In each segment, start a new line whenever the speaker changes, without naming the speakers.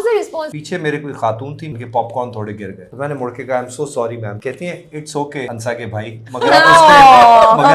House the response?
पीछे मेरे कोई खातून थी, उनके पॉपकॉर्न थोड़े गिर गए, तो मैंने मुड़ के कहा I am so sorry ma'am. कहती है इट्स ओके अंसा के भाई, मगर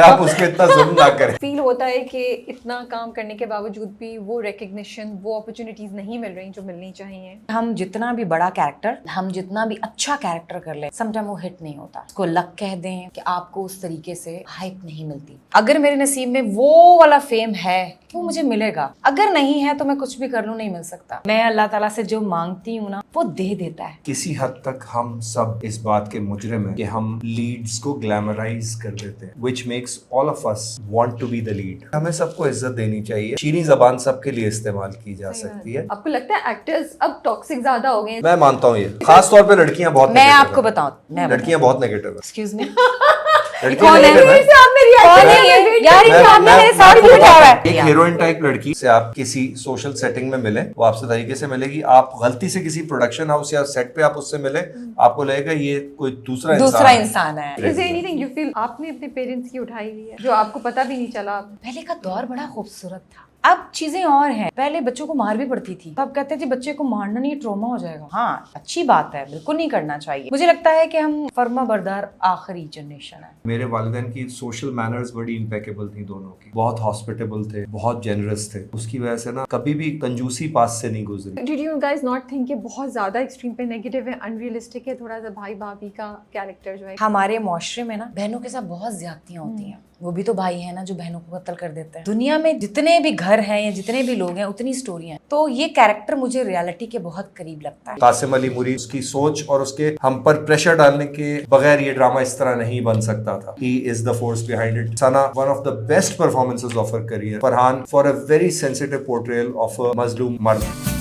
आप उसके इतना जुल्म ना करें।
फील होता है कि इतना काम करने के बावजूद भी वो रिकग्निशन, वो अपॉर्चुनिटीज नहीं मिल रही जो मिलनी चाहिए।
हम जितना भी बड़ा कैरेक्टर, हम जितना भी अच्छा कैरेक्टर कर ले, समटाइम वो हिट नहीं होता। उसको लक कह दें कि आपको उस तरीके से हाइप नहीं मिलती। अगर मेरे नसीब में वो वाला फेम है वो मुझे मिलेगा, अगर नहीं है तो मैं कुछ भी कर लूं, नहीं मिल सकता। मैं अल्लाह ताला से जो मांगती हूँ ना वो दे देता है।
किसी हद तक हम सब इस बात के मुजरिम हैं कि हम लीड्स को ग्लैमराइज कर देते हैं, which makes all of us want to be the lead। हमें सबको इज्जत देनी चाहिए। शीनी जबान सबके लिए इस्तेमाल की जा सकती है।
आपको लगता है एक्टर्स अब टॉक्सिक ज्यादा हो गए हैं?
मैं मानता हूँ ये, खास तौर पे लड़कियां बहुत
मैं
negative
आपको
हैं।
बताऊं,
लड़कियां बहुत नेगेटिव है।
एक्सक्यूज मी,
लड़कियां
कौन है?
negative हैं।
कौन है ये? यार ये सामने मेरे साथ ही बैठा हुआ है।
एक हीरोइन टाइप लड़की से आप किसी सोशल सेटिंग में मिले, वो आपसे तरीके से मिलेगी। आप गलती से किसी प्रोडक्शन हाउस या सेट पे आप उससे मिले, आपको लगेगा ये कोई दूसरा
इंसान है।
Is there anything you feel आपने अपने पेरेंट्स की उठाई हुई है जो आपको पता भी नहीं चला?
पहले का दौर बड़ा खूबसूरत था, अब चीजें और हैं। पहले बच्चों को मार भी पड़ती थी, अब कहते थे बच्चे को मारना नहीं, ट्रॉमा हो जाएगा। हाँ अच्छी बात है, बिल्कुल नहीं करना चाहिए। मुझे लगता है कि हम फर्मा बरदार आखिरी जनरेशन है।
मेरे वालिदैन की सोशल मैनर्स बड़ी इम्पेकेबल थी दोनों की, बहुत हॉस्पिटेबल थे, बहुत जेनरस थे। उसकी वजह से ना कभी भी कंजूसी पास से नहीं गुजरी।
Did you guys not think कि बहुत ज्यादा एक्सट्रीम पे नेगेटिव है, अनरियलिस्टिक है थोड़ा सा भाई भाभी का कैरेक्टर जो है?
हमारे मुआशरे में ना बहनों के साथ बहुत ज्यादतियां होती हैं। वो भी तो भाई है ना जो बहनों को कत्ल कर देते हैं। दुनिया में जितने भी घर हैं या जितने भी लोग हैं उतनी स्टोरी हैं। तो ये कैरेक्टर मुझे रियलिटी के बहुत करीब लगता है।
कासिम अली मुरी, उसकी सोच और उसके हम पर प्रेशर डालने के बगैर ये ड्रामा इस तरह नहीं बन सकता था। He is the force behind it। Sana, one of the best performances of her career। Farhan, for a very sensitive portrayal of a मजलूम मर्द।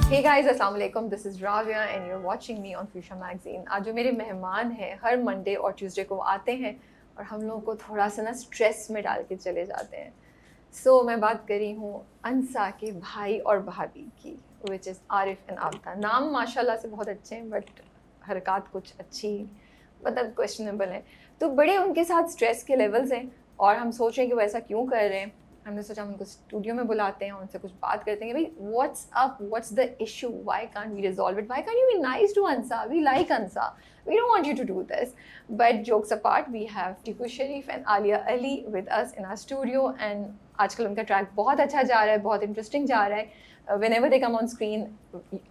Hey guys, अस्सलाम वालेकुम, this is Ravia and you're watching me on Fuchsia Magazine। आज जो मेरे मेहमान हैं हर Monday और ट्यूसडे को आते हैं और हम लोगों को थोड़ा सा ना स्ट्रेस में डाल के चले जाते हैं। मैं बात कर रही हूँ अंसा के भाई और भाभी की, which is Arif and Abida. नाम माशाल्लाह से बहुत अच्छे हैं बट हरकत कुछ अच्छी मतलब क्वेश्चनेबल है। तो बड़े उनके साथ स्ट्रेस के लेवल्स हैं और हम सोच रहे हैं कि वो ऐसा क्यों कर रहे हैं। हमने सोचा हम उनको स्टूडियो में बुलाते हैं, उनसे कुछ बात करते हैं कि भाई what's up, what's the issue, why can't we resolve it, why can't you be nice to Ansa, we like Ansa, we don't want you to do this. But jokes apart, we have Teeku Sharif and Alia Ali with us in our studio and आजकल उनका track बहुत अच्छा जा रहा है, बहुत interesting जा रहा है। Whenever they come on screen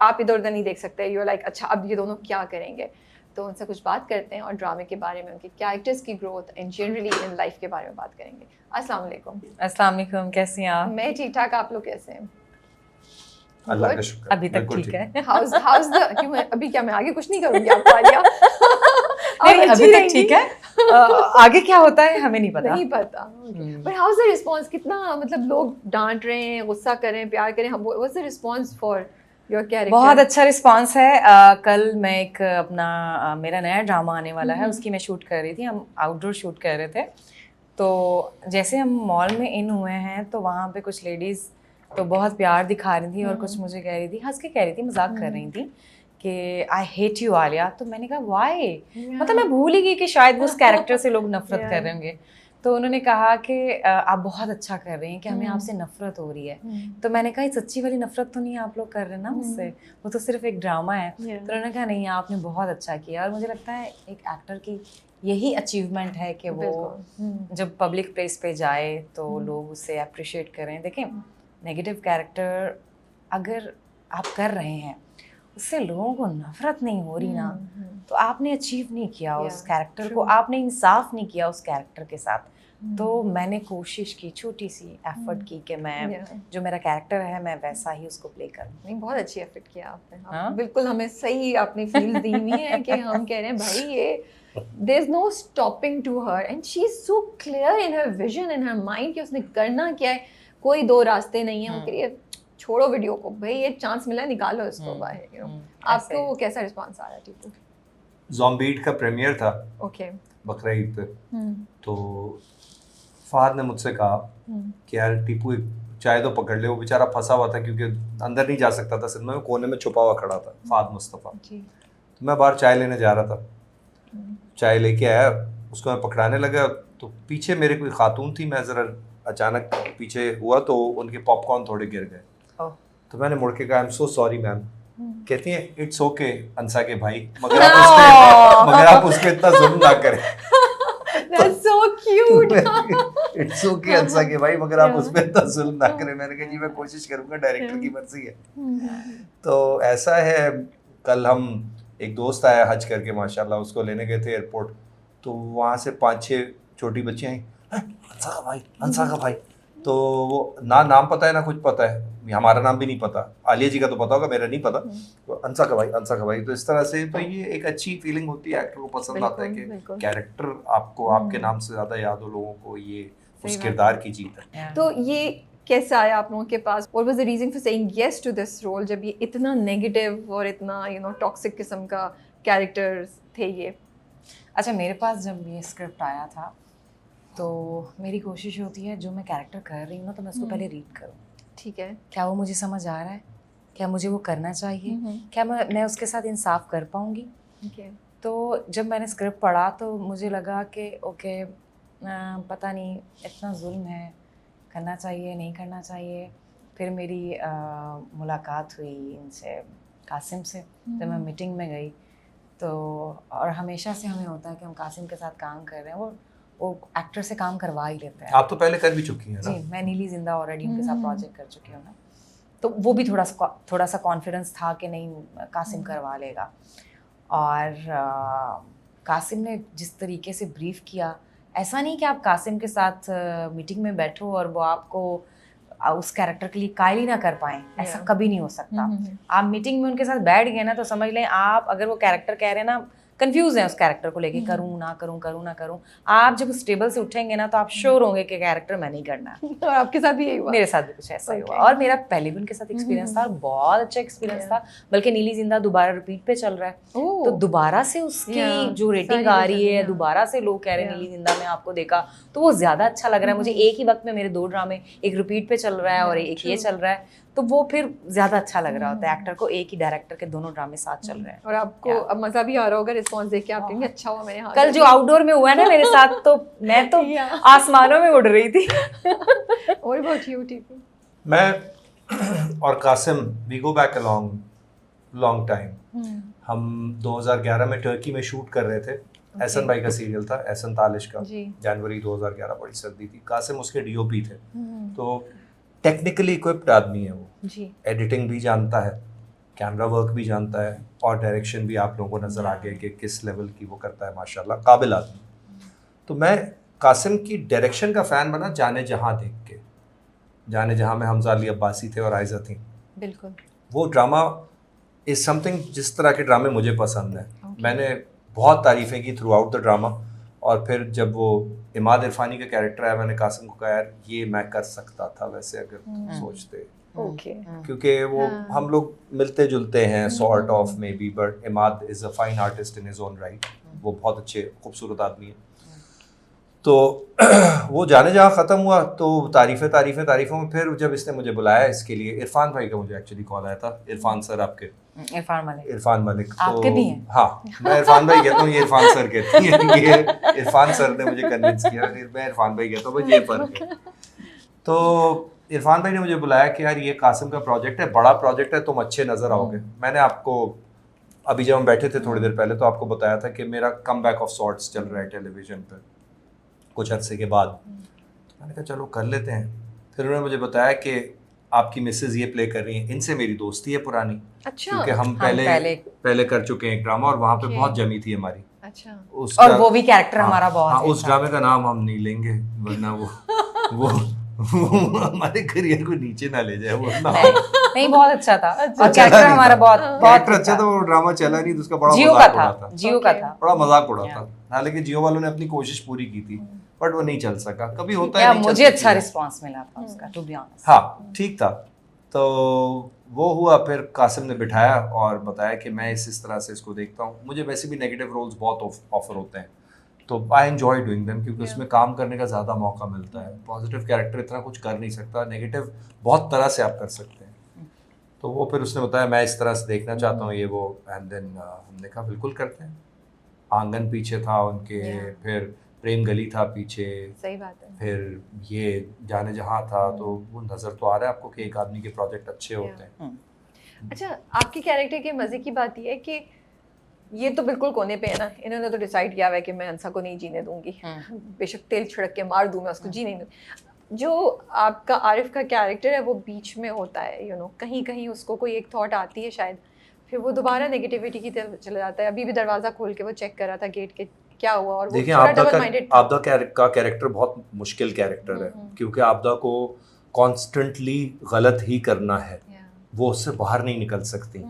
आप इधर उधर नहीं देख सकते, यू आर लाइक अच्छा अब ये दोनों क्या करेंगे। तो उनसे कुछ बात करते हैं और ड्रामे के बारे में, उनके कैरेक्टर्स की growth and generally in life के बारे में बात करेंगे। अस्सलाम वालेकुम।
अस्सलाम वालेकुम, कैसी हैं आप?
मैं ठीक ठाक, आप लोग कैसे हैं?
अल्लाह का शुक्र,
अभी तक ठीक है।
हाउस द क्यों अभी क्या मैं आगे कुछ नहीं करूंगी आपको आलिया?
नहीं अभी तक ठीक है, आगे क्या होता है हमें नहीं पता।
नहीं पता। But house the response? कितना मतलब लोग डांट रहे हैं, गुस्सा कर रहे हैं, प्यार कर रहे हैं, what's the response for your character?
बहुत अच्छा रिस्पांस है। कल मैं एक अपना मेरा नया ड्रामा आने वाला है, उसकी मैं शूट कर रही थी। हम आउटडोर शूट कर रहे थे, तो जैसे हम मॉल में इन हुए हैं तो वहाँ पे कुछ लेडीज़ तो बहुत प्यार दिखा रही थी और कुछ मुझे कह रही थी, हंस के कह रही थी, मजाक कर रही थी कि आई हेट यू आलिया। तो मैंने कहा वाई, मतलब मैं भूल ही गई कि शायद उस कैरेक्टर से लोग नफरत कर रहे होंगे। तो उन्होंने कहा कि आप बहुत अच्छा कर रही हैं कि हमें आपसे नफरत हो रही है। तो मैंने कहा सच्ची वाली नफरत तो नहीं आप लोग कर रहे ना मुझसे, वो तो सिर्फ एक ड्रामा है। तो उन्होंने कहा नहीं आपने बहुत अच्छा किया। और मुझे लगता है एक एक्टर की यही अचीवमेंट है कि वो जब पब्लिक प्लेस पे जाए तो लोग उसे अप्रिशिएट करें। देखें नेगेटिव कैरेक्टर अगर आप कर रहे हैं उससे लोगों को नफरत नहीं हो रही ना, तो आपने अचीव नहीं किया उस कैरेक्टर को, आपने इंसाफ नहीं किया उस कैरेक्टर के साथ। तो मैंने कोशिश की, छोटी सी एफर्ट की कि मैं जो मेरा कैरेक्टर है मैं वैसा ही उसको प्ले करूं।
नहीं बहुत अच्छी एफर्ट किया आपने। बिल्कुल हमें सही आपने फील दी हुई है कि हम कह रहे हैं भाई ये there is no stopping to her and she is so clear in her vision in her mind कि उसने करना क्या है, कोई दो रास्ते नहीं है। वो कह रही है छोड़ो वीडियो को, भाई ये चांस मिला निकालो इसको बाहर। आपको कैसा रिस्पांस आ रहा है? टीपू
ज़ॉम्बीड का प्रीमियर था
ओके
बकरा ईद पे, तो फहद ने मुझसे कहा कि यार टीपू एक चाय तो पकड़ ले। वो बेचारा फंसा हुआ था क्योंकि अंदर नहीं जा सकता था सिनेमा में, कोने में छुपा हुआ खड़ा था फहद मुस्तफ़ा। तो मैं बाहर चाय लेने जा रहा था, चाय लेके आया, उसको मैं पकड़ाने लगा तो पीछे मेरे कोई खातून थी। मैं ज़रा अचानक पीछे हुआ तो उनके पॉपकॉर्न थोड़े गिर गए।
ओह,
तो मैंने मुड़ के कहा I am so sorry ma'am. कहती है इट्स ओके अंसा के भाई, मगर आप उस पे इतना जुल्म ना करें।
That's so cute.
It's okay Ansa के भाई, मगर आप उस पे इतना जुल्म ना करें। मैंने कहा जी मैं कोशिश करूंगा, डायरेक्टर की मर्जी है। तो ऐसा है, कल हम एक दोस्त आया हज करके माशाल्लाह, उसको लेने गए थे एयरपोर्ट, तो वहाँ से 5-6 छोटी बच्चियाँ आई, अंसा का भाई, अंसा का भाई। तो वो ना नाम पता है ना कुछ पता है, हमारा नाम भी नहीं पता, आलिया जी का तो पता होगा, मेरा नहीं पता। तो अंसा का भाई, अंसा का भाई। तो इस तरह से तो ये एक अच्छी फीलिंग होती है, एक्टर को पसंद आता है कि कैरेक्टर आपको आपके नाम से ज्यादा याद हो लोगों को, ये उस किरदार की जीत है।
तो ये कैसे आया आप लोगों के पास? What was the reason for saying yes to this role जब ये इतना नेगेटिव और इतना टॉक्सिक किस्म का कैरेक्टर्स थे ये?
अच्छा, मेरे पास जब ये स्क्रिप्ट आया था तो मेरी कोशिश होती है जो मैं कैरेक्टर कर रही हूँ ना, तो मैं उसको पहले रीड करूँ।
ठीक है,
क्या वो मुझे समझ आ रहा है, क्या मुझे वो करना चाहिए, क्या मैं उसके साथ इंसाफ कर पाऊँगी। तो जब मैंने स्क्रिप्ट पढ़ा तो मुझे लगा कि ओके, पता नहीं इतना जुल्म है, करना चाहिए नहीं करना चाहिए। फिर मेरी मुलाकात हुई इनसे, कासिम से, जब मैं मीटिंग में गई तो, और हमेशा से हमें होता है कि हम कासिम के साथ काम कर रहे हैं, वो एक्टर से काम करवा ही लेते हैं।
आप तो पहले कर भी चुकी हैं ना?
जी, मैं नीली जिंदा ऑलरेडी उनके साथ प्रोजेक्ट कर चुकी हूँ ना, तो वो भी थोड़ा सा कॉन्फिडेंस था कि नहीं कासिम करवा लेगा। और कासिम ने जिस तरीके से ब्रीफ किया, ऐसा नहीं कि आप कासिम के साथ मीटिंग में बैठो और वो आपको उस कैरेक्टर के लिए कायल ही ना कर पाएं, ऐसा कभी नहीं हो सकता। आप मीटिंग में उनके साथ बैठ गए ना तो समझ लें आप, अगर वो कैरेक्टर कह रहे हैं ना, कंफ्यूज हैं उस कैरेक्टर को लेके, करूँ ना करूँ, करूँ ना करूँ, आप जब उस टेबल से उठेंगे ना तो आप श्योर होंगे कि कैरेक्टर मैं नहीं करना।
और आपके साथ भी यही हुआ?
मेरे साथ भी कुछ ऐसा ही हुआ। और मेरा पहले भी उनके साथ एक्सपीरियंस था और बहुत अच्छा एक्सपीरियंस था, बल्कि नीली जिंदा दोबारा रिपीट पे चल रहा है, तो दोबारा से उसकी जो रेटिंग आ रही है, दोबारा से लोग कह रहे हैं नीली जिंदा में आपको देखा, तो वो ज्यादा अच्छा लग रहा है मुझे। एक ही वक्त में मेरे 2 ड्रामे, एक रिपीट पे चल रहा है और एक ये चल रहा है, तो वो फिर ज्यादा अच्छा लग रहा होता है एक्टर को, एक ही डायरेक्टर के दोनों ड्रामे साथ चल रहे हैं।
और आपको अब मजा भी आ रहा होगा रिस्पॉन्स देख के, आप कहेंगे अच्छा हुआ मैंने
कल जो आउटडोर में हुआ है ना मेरे साथ, तो मैं तो आसमानों में उड़ रही थी।
और बहुत यू टीपी
मैं और Qasim we go back a long time. हम 2011 में टर्की में शूट कर रहे थे। एहसन भाई का सीरियल था, एहसन तालिश का, जनवरी 2011, बड़ी सर्दी थी। कासिम उसके डीओपी थे, तो टेक्निकली इक्विप्ड आदमी है वो, एडिटिंग भी जानता है, कैमरा वर्क भी जानता है, और डायरेक्शन भी आप लोगों को नज़र आ गया कि किस लेवल की वो करता है, माशाल्लाह काबिल आदमी। तो मैं कासिम की डायरेक्शन का फ़ैन बना जाने जहाँ देख के। जाने जहाँ में हमजा अली अब्बासी थे और आयजा थी।
बिल्कुल,
वो ड्रामा इज़ समथिंग, जिस तरह के ड्रामे मुझे पसंद है। मैंने बहुत तारीफ़ें की थ्रू आउट द ड्रामा, और फिर जब वो इमाद इरफानी का कैरेक्टर आया, मैंने कासिम को कहा यार ये मैं कर सकता था वैसे अगर सोचते, क्योंकि वो हम लोग मिलते जुलते हैं sort of may be, but Imad is a fine artist in his own right, वो बहुत अच्छे खूबसूरत आदमी है। तो वो जाने जहाँ ख़त्म हुआ तो तारीफ़ों में फिर जब इसने मुझे बुलाया इसके लिए, इरफान भाई का मुझे एक्चुअली कॉल आया था, इरफान सर आपके, इरफान मलिक
आपके भी हैं?
हाँ, मैं इरफान भाई कहता हूँ, ये इरफान सर कहती है, ये इरफान सर ने मुझे कन्विंस किया, फिर मैं इरफान भाई कहता हूँ, ये फर्क है। तो इरफान भाई ने मुझे बुलाया कि यार ये कासिम का प्रोजेक्ट है, बड़ा प्रोजेक्ट है, तुम अच्छे नज़र आओगे। मैंने आपको अभी जब हम बैठे थे थोड़ी देर पहले तो आपको बताया था कि मेरा कम बैक ऑफ सॉर्ट्स चल रहा है टेलीविजन पर कुछ अर्से के बाद। तो मैंने कहा चलो कर लेते हैं। फिर उन्होंने मुझे बताया कि आपकी मिसेज ये प्ले कर रही हैं, इनसे मेरी दोस्ती है पुरानी।
अच्छा।
क्योंकि हम पहले कर चुके हैं एक ड्रामा और वहाँ पे बहुत जमी थी हमारी।
अच्छा।
और वो भी कैरेक्टर हमारा बहुत
हाँ, उस ड्रामे का नाम हम नहीं लेंगे वरना वो हमारे करियर को नीचे ना ले जाए। वो
नहीं, बहुत अच्छा था और कैरेक्टर हमारा बहुत
अच्छा था। वो ड्रामा चला नहीं तो उसका बड़ा
जियो का था,
बड़ा मजाक उड़ा था। हालांकि जियो वालों ने अपनी कोशिश पूरी की थी बट वो नहीं चल सका। कभी होता है,
मुझे अच्छा रिस्पांस मिला था उसका, टू बी ऑनेस्ट।
हाँ, ठीक था। तो वो हुआ, फिर कासिम ने बिठाया और बताया कि मैं इस तरह से इसको देखता हूँ। मुझे वैसे भी नेगेटिव रोल्स बहुत ऑफर होते हैं, तो आई एंजॉय डूइंग देम क्योंकि उसमें काम करने का ज़्यादा मौका मिलता है। पॉजिटिव कैरेक्टर इतना कुछ कर नहीं सकता, नेगेटिव बहुत तरह से आप कर सकते हैं। तो वो फिर उसने बताया मैं इस तरह से देखना चाहता हूँ ये वो, एंड देन हमने कहा बिल्कुल करते हैं। आंगन पीछे था उनके, फिर प्रेम गली था पीछे,
सही बात है।
फिर ये जाने जहाँ था, तो वो नज़र तो आ रहा है आपको कि एक आदमी के प्रोजेक्ट अच्छे होते हैं।
अच्छा, आपके कैरेक्टर के मज़े की बात ये है कि ये तो बिल्कुल कोने पे है ना, इन्होंने तो डिसाइड किया हुआ है कि मैं हंसा को नहीं जीने दूंगी, बेशक तेल छिड़क के मार दूं, मैं उसको जीने नहीं दूँ। जो आपका आरिफ का कैरेक्टर है वो बीच में होता है, यू नो, कहीं कहीं उसको कोई एक थॉट आती है शायद, फिर वो दोबारा नेगेटिविटी की तरफ चला जाता है। अभी भी दरवाज़ा खोल के वो चेक कर रहा था गेट के क्या हुआ, और वो
देखिए
थोड़ा डबल माइंडेड था।
आपदा का कैरेक्टर बहुत मुश्किल कैरेक्टर है, क्योंकि आपदा को कॉन्स्टेंटली गलत ही करना है, वो उससे बाहर नहीं निकल सकती।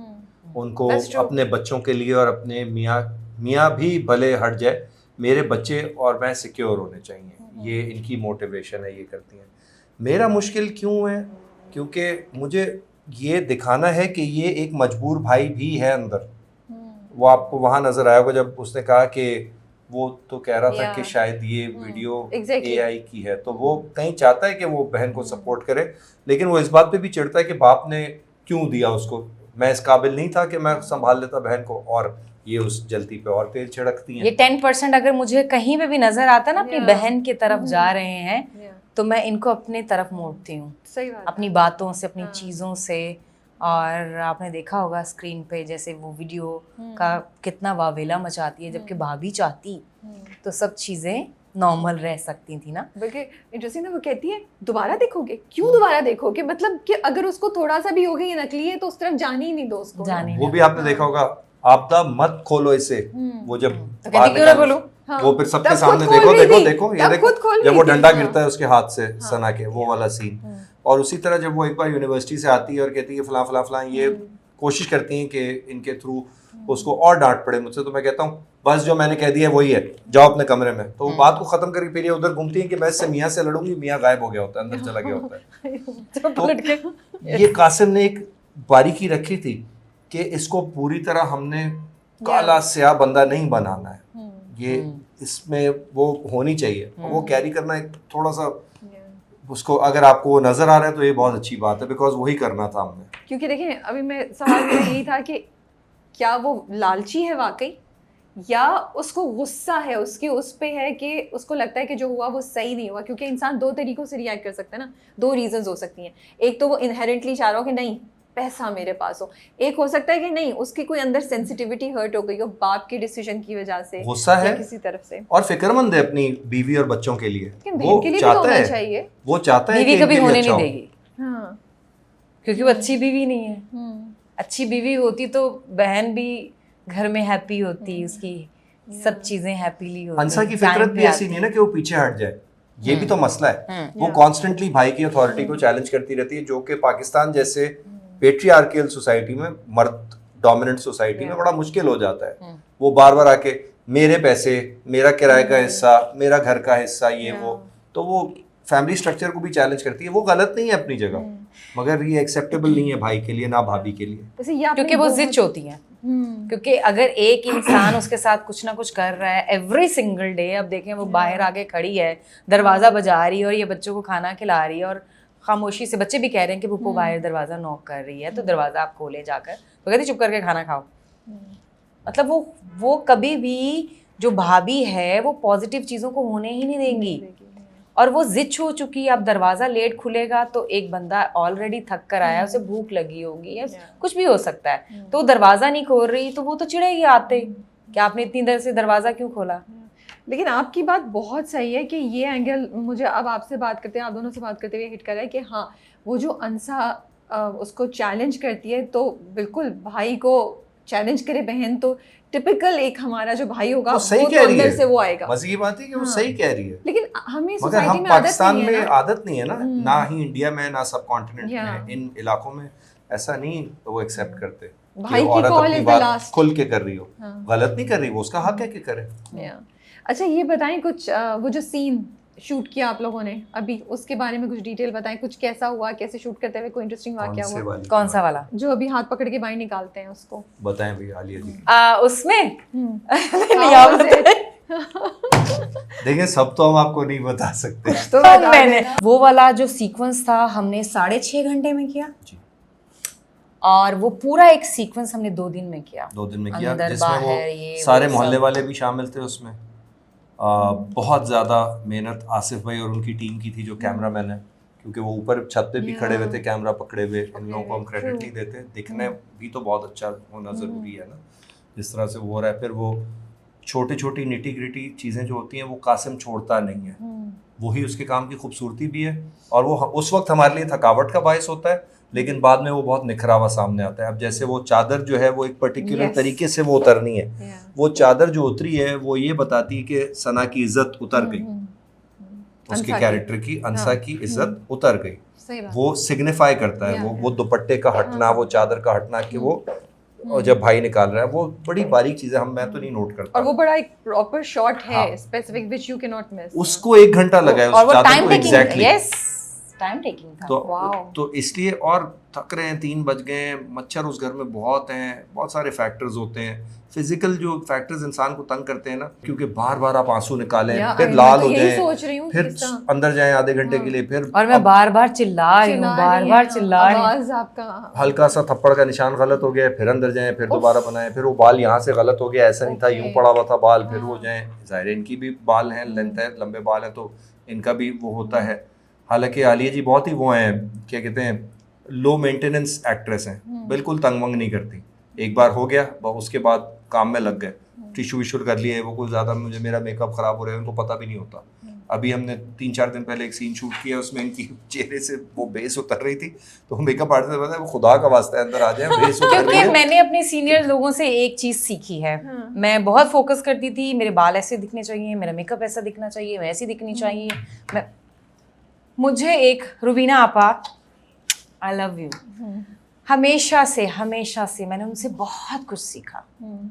उनको अपने बच्चों के लिए और अपने मियाँ भी भले हट जाए, मेरे बच्चे और मैं सिक्योर होने चाहिए, ये इनकी मोटिवेशन है, ये करती हैं। मेरा मुश्किल क्यों है, क्योंकि मुझे ये दिखाना है कि ये एक मजबूर भाई भी है अंदर। वो आपको वहाँ नज़र आया होगा जब उसने कहा कि वो तो कह रहा था कि शायद ये वीडियो AI की है, तो वो कहीं चाहता है कि वो बहन को सपोर्ट करे, लेकिन वो इस बात पे भी चिढ़ता है कि बाप ने क्यों दिया उसको, मैं इस काबिल नहीं था कि मैं संभाल लेता बहन को, और ये उस जल्दी पे और तेल छिड़कती हैं।
ये 10% अगर मुझे कहीं पे भी नजर आता ना अपनी बहन की तरफ जा रहे हैं, तो मैं इनको अपने तरफ मोड़ती हूँ, अपनी बातों से, अपनी चीज़ों से। और आपने देखा होगा स्क्रीन पे जैसे वो वीडियो का कितना वावेला मचाती है, जबकि भाभी चाहती तो सब चीज़ें नॉर्मल रह सकती थी ना।
बल्कि इंटरेस्टिंग है, वो कहती है दोबारा देखोगे, क्यों दोबारा देखोगे, मतलब कि अगर उसको थोड़ा सा भी हो गया ये नकली है तो उस तरफ जाने ही नहीं दो उसको।
वो भी आपने देखा होगा, आपदा मत खोलो इसे, वो जब
तो कहती क्यों ना बोलो,
वो फिर सबके सामने देखो ये देखो जब वो डंडा गिरता है उसके हाथ से सना के, वो वाला सीन। और उसी तरह जब वो एक बार यूनिवर्सिटी से आती है और कहती है फलां फलां फलां, ये कोशिश करती हैं कि इनके थ्रू उसको और डांट पड़े मुझसे, तो मैं कहता हूँ बस जो मैंने कह दिया वही है, जाओ अपने कमरे में। तो वो बात को खत्म करके फिर ये उधर घूमती है कि मैं इससे मियाँ से लड़ूंगी, मियाँ गायब हो गया होता है, अंदर चला गया होता है। तो ये कासिम ने एक बारीकी रखी थी कि इसको पूरी तरह हमने काला स्याह बंदा नहीं बनाना है, ये इसमें वो होनी चाहिए, वो कैरी करना एक थोड़ा सा उसको, अगर आपको वो नजर आ रहा है तो ये बहुत अच्छी बात है, बिकॉज वही करना था हमने।
क्योंकि देखिए अभी मैं सवाल मेरा यही था कि क्या वो लालची है वाकई, या उसको गुस्सा है उसकी उस पे है कि उसको लगता है कि जो हुआ वो सही नहीं हुआ। क्योंकि इंसान दो तरीकों से रिएक्ट कर सकता है ना, दो रीजंस हो सकती हैं। एक तो वो इनहेरेंटली चाह रहा हो कि नहीं पैसा मेरे पास हो, एक हो सकता है कि नहीं उसकी कोई अंदर सेंसिटिविटी हर्ट हो गई हो बाप के डिसीजन की वजह से,
गुस्सा है
किसी तरफ से,
और फिक्रमंद है अपनी बीवी और बच्चों के लिए,
वो के लिए चाहता है चाहिए,
वो चाहता है
बीवी कभी होने नहीं देगी,
हाँ,
क्योंकि वो अच्छी बीवी नहीं है। अच्छी बीवी होती तो बहन भी घर में हैप्पी होती, उसकी सब चीजें हैप्पीली होती।
अंसा की फितरत भी ऐसी नहीं है ना कि वो पीछे हट जाए, ये भी तो मसला है। वो कॉन्स्टेंटली भाई की अथॉरिटी को चैलेंज करती रहती है, जो कि पाकिस्तान जैसे पेट्रियार्कियल सोसाइटी में, मर्द डोमिनेंट सोसाइटी में बड़ा मुश्किल हो जाता है। वो बार बार आके मेरे पैसे, मेरा किराए का हिस्सा, मेरा घर का हिस्सा, ये वो, तो वो फैमिली स्ट्रक्चर को भी चैलेंज करती है। वो गलत नहीं है अपनी जगह, मगर ये एक्सेप्टेबल नहीं है भाई के लिए, ना भाभी के लिए,
क्योंकि वो जिद होती है। क्योंकि अगर एक इंसान उसके साथ कुछ ना कुछ कर रहा है एवरी सिंगल डे, अब देखें वो बाहर आके खड़ी है, दरवाजा बजा रही है और ये बच्चों को खाना खिला रही है, और खामोशी से बच्चे भी कह रहे हैं कि पुप्पो बाहर दरवाजा नॉक कर रही है, तो दरवाजा आप खोले जाकर, तो कहती चुप करके खाना खाओ। मतलब वो कभी भी जो भाभी है वो पॉजिटिव चीज़ों को होने ही नहीं देंगी, और वो जिद हो चुकी। अब दरवाज़ा लेट खुलेगा तो एक बंदा ऑलरेडी थक कर आया, उसे भूख लगी होगी या कुछ भी हो सकता है, तो दरवाज़ा नहीं खोल रही तो वो तो चिढ़ेगी आते कि आपने इतनी देर से दरवाज़ा क्यों खोला।
लेकिन आपकी बात बहुत सही है कि ये एंगल मुझे अब आपसे बात करते हैं, आप दोनों से बात करते हुए हिट कर रहा है कि हाँ, वो जो अंसा उसको चैलेंज करती है, तो बिल्कुल भाई को चैलेंज करे बहन, तो टिपिकल एक हमारा जो भाई होगा
वो सही
वो
कह
तो
रही
अंदर
है।
से वो आएगा।
मजे की बात है कि वो सही कह रही है,
लेकिन हमें
मगर
सोसाइटी
हम
में
पाकिस्तान में
आदत
आदत नहीं है ना, ना ही इंडिया में, ना सब कॉन्टिनेंट में, इन इलाकों में ऐसा नहीं वो एक्सेप्ट करते
भाई की कॉल इज द लास्ट,
खुल के कर रही हो, गलत नहीं कर रही, वो उसका हक है कि करे।
अच्छा ये बताएं कुछ, वो जो सीन शूट किया आप लोगों ने अभी, उसके बारे में कुछ डिटेल बताएं, कुछ कैसा हुआ, कैसे शूट करते हुए कोई इंटरेस्टिंग वाकया हुआ?
कौन सा वाला?
जो अभी हाथ पकड़ के बाहर निकालते हैं उसको
बताएं भैया आलिया जी।
उसमें
देखिए सब तो हम आपको नहीं बता सकते,
तो
मैंने वो वाला जो सीक्वेंस था हमने 6.5 घंटे में किया जी। और वो पूरा एक सीक्वेंस हमने 2 दिन में किया,
2 दिन में किया, जिसमें वो सारे मोहल्ले वाले भी शामिल थे उसमें। बहुत ज़्यादा मेहनत आसिफ भाई और उनकी टीम की थी जो कैमरामैन है, क्योंकि वो ऊपर छत पे भी खड़े हुए थे कैमरा पकड़े हुए। इन लोगों को हम क्रेडिट नहीं देते, दिखने भी तो बहुत अच्छा होना ज़रूरी है ना, जिस तरह से वो हो रहा है। फिर वो छोटी छोटी निटी ग्रिटी चीज़ें जो होती हैं वो कासिम छोड़ता नहीं है, वही उसके काम की खूबसूरती भी है। और वो उस वक्त हमारे लिए थकावट का बायस होता है, लेकिन बाद में वो बहुत निखरावा सामने आता है। अब जैसे वो चादर जो है वो एक पर्टिकुलर तरीके से वो उतरनी है, वो चादर जो उतरी है वो ये बताती है कि सना की इज्जत उतर गई, उसके कैरेक्टर की, अंसा की इज्जत उतर गई। वो सिग्निफाई करता है वो दुपट्टे का हटना, वो चादर का हटना, कि वो और जब भाई निकाल रहा है, वो बड़ी बारीक चीजें मैं तो नहीं नोट करता।
और वो बड़ा एक प्रॉपर शॉट है, specific which you can not miss.
उसको 1 घंटा लगा है उस चादर को एग्जैक्टली।
यस, टाइम टेकिंग था।
तो इसलिए, और थक रहे हैं, 3 बज गए, मच्छर उस घर में बहुत हैं, बहुत सारे फैक्टर्स होते हैं, फिजिकल जो फैक्टर्स इंसान को तंग करते हैं ना, क्योंकि बार बार आप आंसू निकालें, फिर लाल हो जाए, फिर अंदर जाएं आधे घंटे के लिए, फिर
और मैं बार बार चिल्ला रही हूँ, बार बार चिल्ला रही हूँ,
हल्का सा थप्पड़ का निशान गलत हो गया, फिर अंदर जाएं, फिर दोबारा बनाएं, फिर वो बाल यहाँ से गलत हो गया, ऐसा नहीं था, यूं पड़ा हुआ था बाल, फिर वो जाएं। जाहिर है इनकी भी बाल हैं, लेंथ है, लंबे बाल हैं, तो इनका भी वो होता है। हालांकि आलिया जी बहुत ही वो हैं, क्या कहते हैं, लो मेंटेनेंस एक्ट्रेस हैं, बिल्कुल तंग वंग नहीं करती। एक बार हो गया, उसके बाद काम में लग गए, टिश्यू विश्यू कर लिए। वो कुछ ज़्यादा मेरा मेकअप ख़राब हो रहा है उनको पता भी नहीं होता। अभी हमने 3-4 दिन पहले एक सीन शूट किया, उसमें इनकी चेहरे से वो बेस उतर रही थी, तो मेकअप आर्टिस्ट ने बताया वो खुदा का वास्ता है अंदर आ जाए, बेस उतर रही है।
क्योंकि मैंने अपने सीनियर लोगों से एक चीज़ सीखी है, मैं बहुत फोकस करती थी, मेरे बाल ऐसे दिखने चाहिए, मेरा मेकअप ऐसा दिखना चाहिए, मैं ऐसी दिखनी चाहिए। मुझे एक रुबीना आपा, आई लव यू, हमेशा से मैंने उनसे बहुत कुछ सीखा।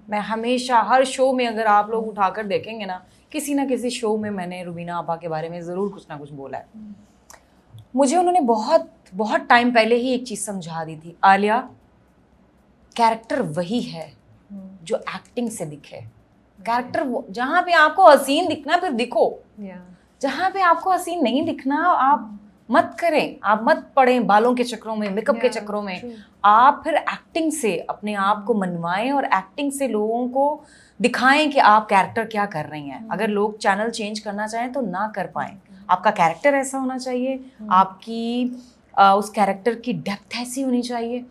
मैं हमेशा हर शो में, अगर आप लोग उठाकर देखेंगे ना, किसी ना किसी शो में मैंने रुबीना आपा के बारे में ज़रूर कुछ ना कुछ बोला है। मुझे उन्होंने बहुत बहुत टाइम पहले ही एक चीज़ समझा दी थी, आलिया, कैरेक्टर वही है जो एक्टिंग से दिखे। कैरेक्टर जहाँ पे आपको हसीन दिखना फिर दिखो, जहाँ पे आपको हसीन नहीं दिखना आप मत करें, आप मत पढ़ें बालों के चक्रों में, मेकअप के चक्रों में। आप फिर एक्टिंग से अपने आप को मनवाएं और एक्टिंग से लोगों को दिखाएं कि आप कैरेक्टर क्या कर रही हैं। अगर लोग चैनल चेंज करना चाहें तो ना कर पाएं, आपका कैरेक्टर ऐसा होना चाहिए, आपकी उस कैरेक्टर की डेप्थ ऐसी होनी चाहिए।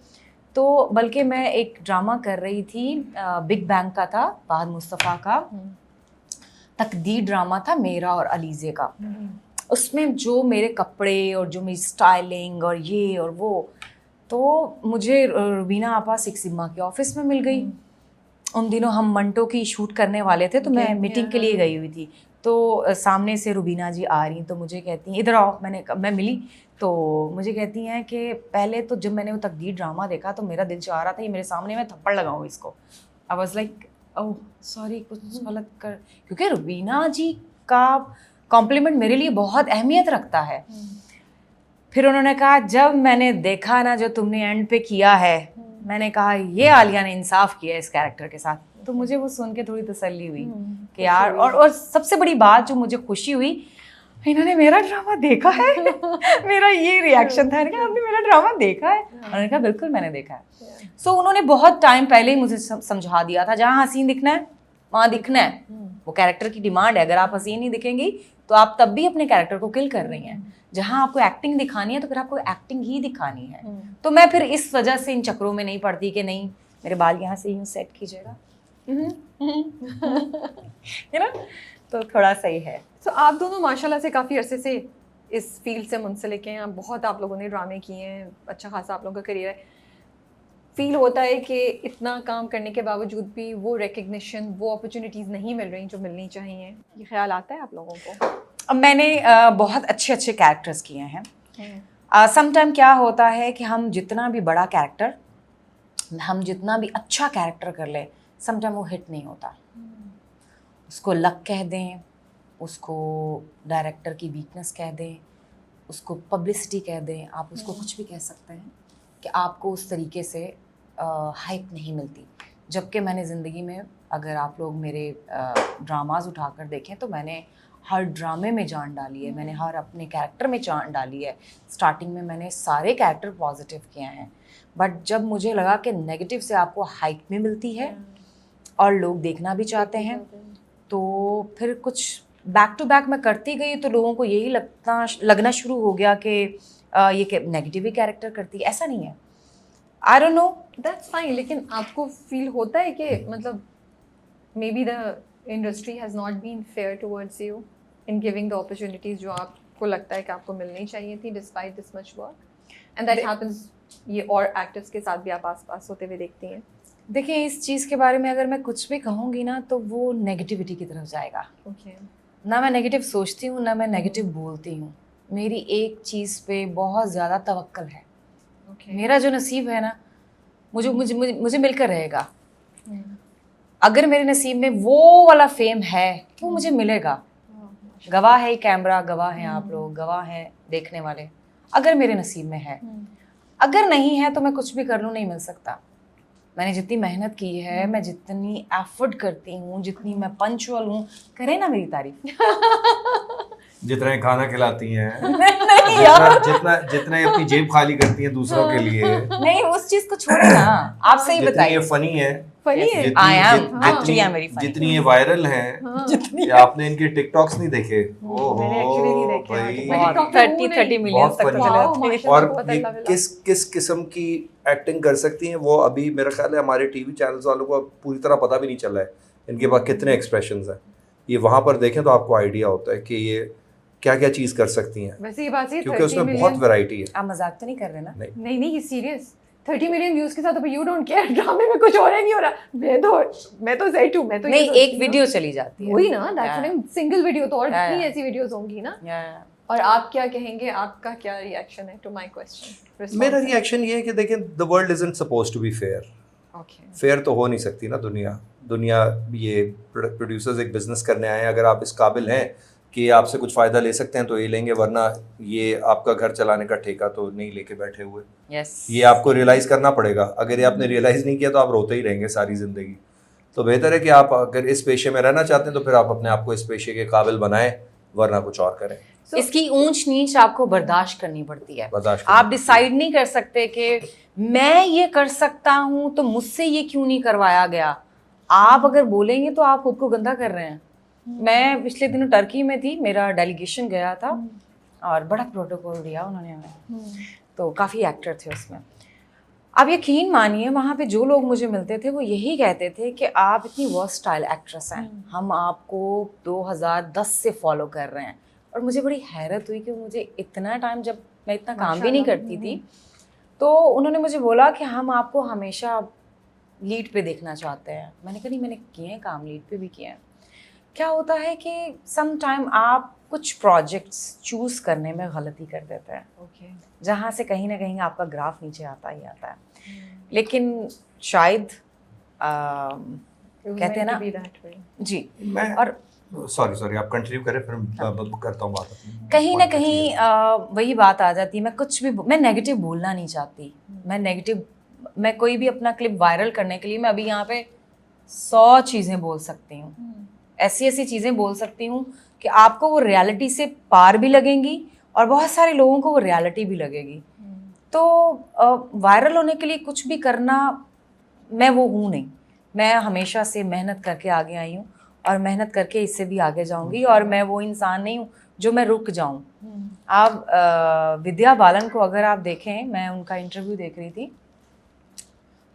तो बल्कि मैं एक ड्रामा कर रही थी, बिग बैंग का था, फहद मुस्तफ़ा का तकदीर ड्रामा था, मेरा और अलीज़े का। उसमें जो मेरे कपड़े और जो मेरी स्टाइलिंग और ये और वो, तो मुझे रुबीना आपा सिक्स सिग्मा के ऑफिस में मिल गई। उन दिनों हम मंटो की शूट करने वाले थे, तो मैं मीटिंग के लिए गई हुई थी। तो सामने से रुबीना जी आ रही, तो मुझे कहती हैं इधर आओ। मैं मिली तो मुझे कहती हैं कि पहले तो जब मैंने वो तकदीर ड्रामा देखा तो मेरा दिल चाह रहा था ये मेरे सामने मैं थप्पड़ लगाऊँ इसको। I was like oh sorry, कुछ गलत कर, क्योंकि रुबीना जी का कॉम्प्लीमेंट मेरे लिए बहुत अहमियत रखता है। फिर उन्होंने कहा जब मैंने देखा ना जो तुमने एंड पे किया है, मैंने कहा ये आलिया ने इंसाफ किया इस कैरेक्टर के साथ। तो मुझे वो सुन के थोड़ी तसल्ली हुई कि यार, और सबसे बड़ी बात जो मुझे खुशी हुई, इन्होंने मेरा ड्रामा देखा है। मेरा ये रिएक्शन था कि आपने मेरा ड्रामा देखा है। उन्होंने कहा बिल्कुल मैंने देखा है। सो उन्होंने बहुत टाइम पहले ही मुझे समझा दिया था, जहाँ हसीन दिखना है वहाँ दिखना है, वो कैरेक्टर की डिमांड है। अगर आप हसीन नहीं दिखेंगी तो आप तब भी अपने कैरेक्टर को किल कर रही हैं। जहाँ आपको एक्टिंग दिखानी है तो फिर आपको एक्टिंग ही दिखानी है। तो मैं फिर इस वजह से इन चक्रों में नहीं पड़ती कि नहीं मेरे बाल यहाँ से यूँ सेट कीजिएगा, है ना, तो थोड़ा सही है।
तो आप दोनों माशाल्लाह से काफ़ी अरसे से इस फील्ड से मुंसलिक हैं, बहुत आप लोगों ने ड्रामे किए हैं, अच्छा खासा आप लोगों का करियर है। फील होता है कि इतना काम करने के बावजूद भी वो रिकग्निशन, वो अपॉर्चुनिटीज़ नहीं मिल रही जो मिलनी चाहिए, ये ख्याल आता है आप लोगों को?
अब मैंने बहुत अच्छे कैरेक्टर्स किए हैं। समटाइम क्या होता है कि हम जितना भी बड़ा कैरेक्टर, हम जितना भी अच्छा कैरेक्टर कर ले, समटाइम वो हिट नहीं होता। उसको लक कह दें, उसको डायरेक्टर की वीकनेस कह दें, उसको पब्लिसिटी कह दें, आप उसको कुछ भी कह सकते हैं कि आपको उस तरीके से हाइप नहीं मिलती। जबकि मैंने ज़िंदगी में, अगर आप लोग मेरे ड्रामाज उठाकर देखें तो मैंने हर ड्रामे में जान डाली है, मैंने हर अपने कैरेक्टर में जान डाली है। स्टार्टिंग में मैंने सारे कैरेक्टर पॉजिटिव किए हैं, बट जब मुझे लगा कि नेगेटिव से आपको हाइप भी मिलती है और लोग देखना भी चाहते हैं, तो फिर कुछ बैक टू बैक मैं करती गई तो लोगों को यही लगना शुरू हो गया कि ये नेगेटिव ही कैरेक्टर करती है। ऐसा नहीं है, I don't know.
That's fine, लेकिन आपको फील होता है कि मतलब maybe the industry has not been fair towards you in giving the opportunities जो आपको लगता है कि आपको मिलनी चाहिए थी despite this much work, and that happens ये और एक्टर्स के साथ भी आप आस-पास होते हुए देखती हैं?
देखिए, इस चीज़ के बारे में अगर मैं कुछ भी कहूँगी ना तो वो नेगेटिविटी की तरफ जाएगा।
ओके।
ना मैं नेगेटिव सोचती हूँ, ना मैं नेगेटिव बोलती हूँ। मेरी एक चीज़ पे बहुत ज़्यादा तवक्कल है।
ओके।
मेरा जो नसीब है ना, मुझे मिलकर रहेगा। अगर मेरे नसीब में वो वाला फेम है तो मुझे मिलेगा। गवाह है कैमरा, गवाह है आप लोग, गवाह है देखने वाले, अगर मेरे नसीब में है। अगर नहीं है तो मैं कुछ भी कर लूँ, नहीं मिल सकता। मैंने जितनी मेहनत की है, मैं जितनी एफर्ट करती हूँ, जितनी मैं पंचुअल हूँ, करें ना मेरी तारीफ।
जितना खाना खिलाती हैं,
नहीं यार,
जितना ये अपनी जेब खाली करती हैं दूसरों के लिए,
नहीं उस चीज को छोड़े ना, आप सही बताइए।
ये फनी है,
फनी है।
I am actually I am very funny.
जितनी ये वायरल हैं,
जितनी
आपने इनके टिकटॉक्स नहीं देखे?
मैंने एक्चुअली नहीं देखे
भाई,
TikTok
30 मिलियन तक तो चले जाते हैं।
और ये किस किस्म की एक्टिंग कर सकती हैं वो अभी मेरा ख्याल है हमारे टीवी चैनल्स वालों को पूरी तरह पता भी नहीं चला है इनके पास कितने एक्सप्रेशंस हैं। ये वहाँ पर देखें तो आपको आइडिया होता है कि ये क्या क्या चीज़ कर सकती हैं।
वैसे ये बात है,
क्योंकि उसमें बहुत वैरायटी है।
आप मजाक तो नहीं कर रहे ना?
नहीं नहीं, सीरियस। 30 मिलियन व्यूज के साथ अब यू डोंट केयर, ड्रामे में कुछ और नहीं हो रहा। मैं तो सही हूँ, मैं तो
नहीं, एक वीडियो चली जाती है
वही ना, दैट्स सिंगल वीडियो, तो और कितनी ऐसी वीडियोस होंगी ना। और आप क्या कहेंगे, आपका क्या रिएक्शन है टू माय क्वेश्चन?
मेरा रिएक्शन ये है कि देखें, the world isn't supposed to be fair. Fair तो हो नहीं सकती ना दुनिया ये प्रोड्यूसर्स एक बिजनेस करने आए हैं। अगर आप इस काबिल हैं कि आपसे कुछ फ़ायदा ले सकते हैं तो ये लेंगे, वरना ये आपका घर चलाने का ठेका तो नहीं लेके बैठे हुए। ये आपको रियलाइज़ करना पड़ेगा। अगर ये आपने रियलाइज़ नहीं किया तो आप रोते ही रहेंगे सारी ज़िंदगी। तो बेहतर है कि आप अगर इस पेशे में रहना चाहते हैं तो फिर आप अपने आप को इस पेशे के काबिल बनाएं, वरना कुछ और करें।
इसकी ऊंच नीच आपको बर्दाश्त करनी पड़ती है। आप डिसाइड नहीं कर सकते कि मैं ये कर सकता हूँ तो मुझसे ये क्यों नहीं करवाया गया। आप अगर बोलेंगे तो आप खुद को गंदा कर रहे हैं। मैं पिछले दिनों टर्की में थी, मेरा डेलीगेशन गया था और बड़ा प्रोटोकॉल दिया उन्होंने हमें, तो काफ़ी एक्टर थे उसमें। आप यकीन मानिए, वहाँ पे जो लोग मुझे मिलते थे वो यही कहते थे कि आप इतनी वर्सटाइल एक्ट्रेस हैं, हम आपको 2010 से फॉलो कर रहे हैं। और मुझे बड़ी हैरत हुई कि मुझे इतना टाइम, जब मैं इतना काम भी नहीं करती थी, तो उन्होंने मुझे बोला कि हम आपको हमेशा लीड पे देखना चाहते हैं। मैंने कहा नहीं, मैंने किए हैं काम, लीड पे भी किए हैं। क्या होता है कि सम टाइम आप कुछ प्रोजेक्ट्स चूज़ करने में गलती कर देते हैं, जहाँ से कहीं ना कहीं आपका ग्राफ नीचे आता ही आता है। लेकिन शायद कहते हैं ना जी, और
सॉरी आप कंटिन्यू करें, फिर मैं करता हूँ बात।
कहीं ना कहीं वही बात आ जाती है। मैं कुछ भी, मैं नेगेटिव बोलना नहीं चाहती। मैं कोई भी अपना क्लिप वायरल करने के लिए मैं अभी यहाँ पे 100 चीज़ें बोल सकती हूँ, ऐसी चीज़ें बोल सकती हूँ कि आपको वो रियलिटी से पार भी लगेंगी और बहुत सारे लोगों को वो रियलिटी भी लगेगी। तो वायरल होने के लिए कुछ भी करना, मैं वो हूँ नहीं। मैं हमेशा से मेहनत करके आगे आई हूँ और मेहनत करके इससे भी आगे जाऊँगी। और मैं वो इंसान नहीं हूँ जो मैं रुक जाऊँ। आप विद्या बालन को अगर आप देखें, मैं उनका इंटरव्यू देख रही थी,